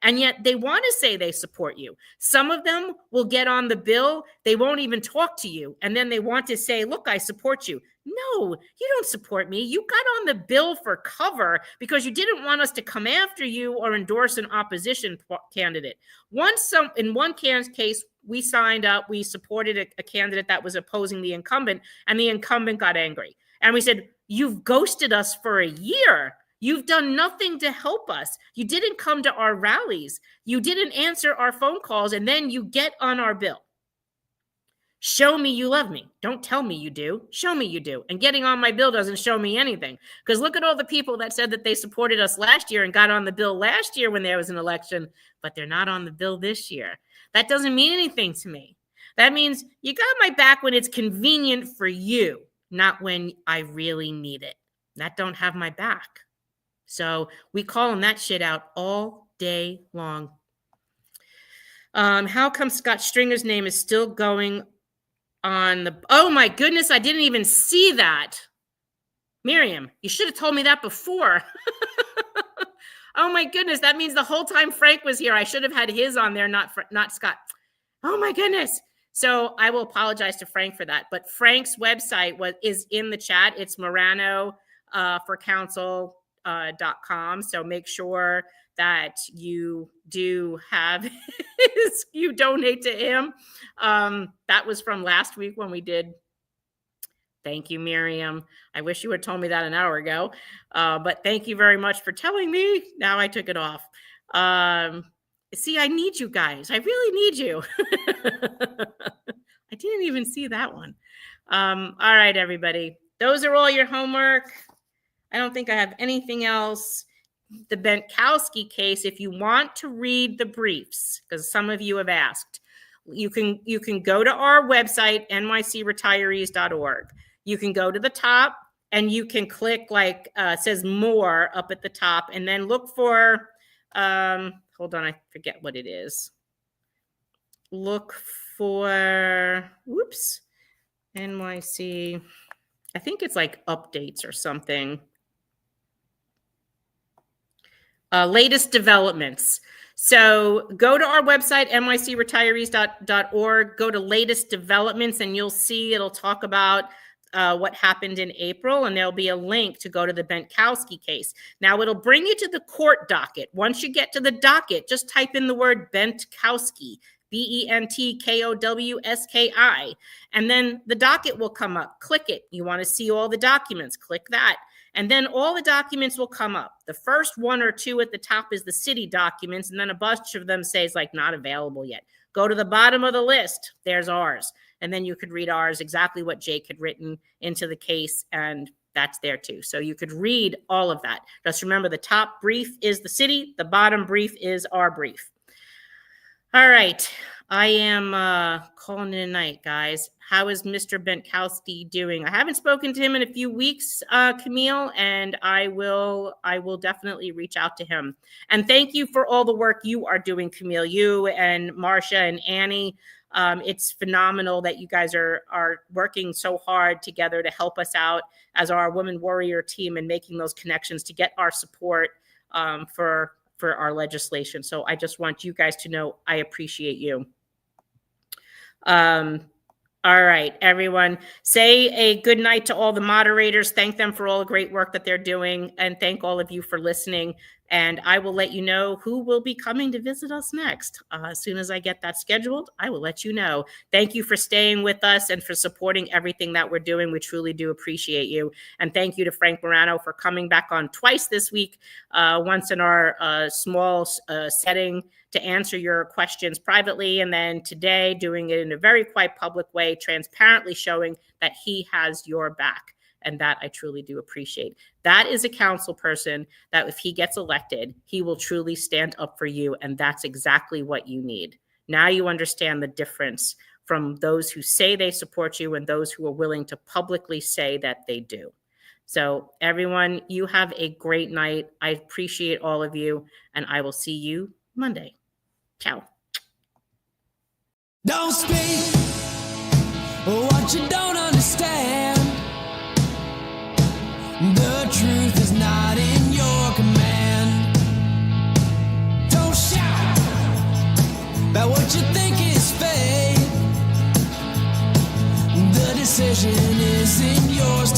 And yet they want to say they support you. Some of them will get on the bill. They won't even talk to you. And then they want to say, look, I support you. No, you don't support me. You got on the bill for cover because you didn't want us to come after you or endorse an opposition candidate. In one case, we signed up, we supported a candidate that was opposing the incumbent, and the incumbent got angry. And we said, you've ghosted us for a year. You've done nothing to help us. You didn't come to our rallies. You didn't answer our phone calls, and then you get on our bill. Show me you love me. Don't tell me you do. Show me you do. And getting on my bill doesn't show me anything. Because look at all the people that said that they supported us last year and got on the bill last year when there was an election, but they're not on the bill this year. That doesn't mean anything to me. That means you got my back when it's convenient for you, not when I really need it. That don't have my back. So we call them that shit out all day long. How come Scott Stringer's name is still going on the... Oh my goodness, I didn't even see that. Miriam, you should have told me that before. Oh my goodness, that means the whole time Frank was here, I should have had his on there, not Scott. Oh my goodness. So I will apologize to Frank for that. But Frank's website is in the chat. It's Morano for Council.com. So make sure that you do have you donate to him. That was from last week when we did. Thank you, Miriam. I wish you had told me that an hour ago. But thank you very much for telling me. Now I took it off. See, I need you guys. I really need you. I didn't even see that one. All right, everybody. Those are all your homework. I don't think I have anything else. The Benkowski case, if you want to read the briefs, because some of you have asked, you can go to our website, nycretirees.org. You can go to the top and you can click it says more up at the top, and then look for, hold on, I forget what it is. Look for, whoops, NYC, I think it's like updates or something. Latest developments. So go to our website, nycretirees.org, go to latest developments, and you'll see it'll talk about what happened in April, and there'll be a link to go to the Benkowski case. Now, it'll bring you to the court docket. Once you get to the docket, just type in the word Benkowski, Bentkowski, and then the docket will come up. Click it. You want to see all the documents, click that. And then all the documents will come up. The first one or two at the top is the city documents, and then a bunch of them says not available yet. Go to the bottom of the list. There's ours. And then you could read ours, exactly what Jake had written into the case, and that's there too. So you could read all of that. Just remember, the top brief is the city. The bottom brief is our brief. All right. I am calling it a night, guys. How is Mr. Benkowski doing? I haven't spoken to him in a few weeks, Camille, and I will definitely reach out to him. And thank you for all the work you are doing, Camille, you and Marcia and Annie. It's phenomenal that you guys are working so hard together to help us out as our Women Warrior team and making those connections to get our support for our legislation. So I just want you guys to know I appreciate you. All right, everyone, say a good night to all the moderators. Thank them for all the great work that they're doing, and thank all of you for listening. And I will let you know who will be coming to visit us next. As soon as I get that scheduled, I will let you know. Thank you for staying with us and for supporting everything that we're doing. We truly do appreciate you. And thank you to Frank Morano for coming back on twice this week, once in our small setting to answer your questions privately, and then today doing it in a very quite public way, transparently showing that he has your back. And that I truly do appreciate. That is a council person that if he gets elected, he will truly stand up for you. And that's exactly what you need. Now you understand the difference from those who say they support you and those who are willing to publicly say that they do. So everyone, you have a great night. I appreciate all of you, and I will see you Monday. Ciao. Don't speak what you don't understand. The truth is not in your command. Don't shout about what you think is fake. The decision is in yours.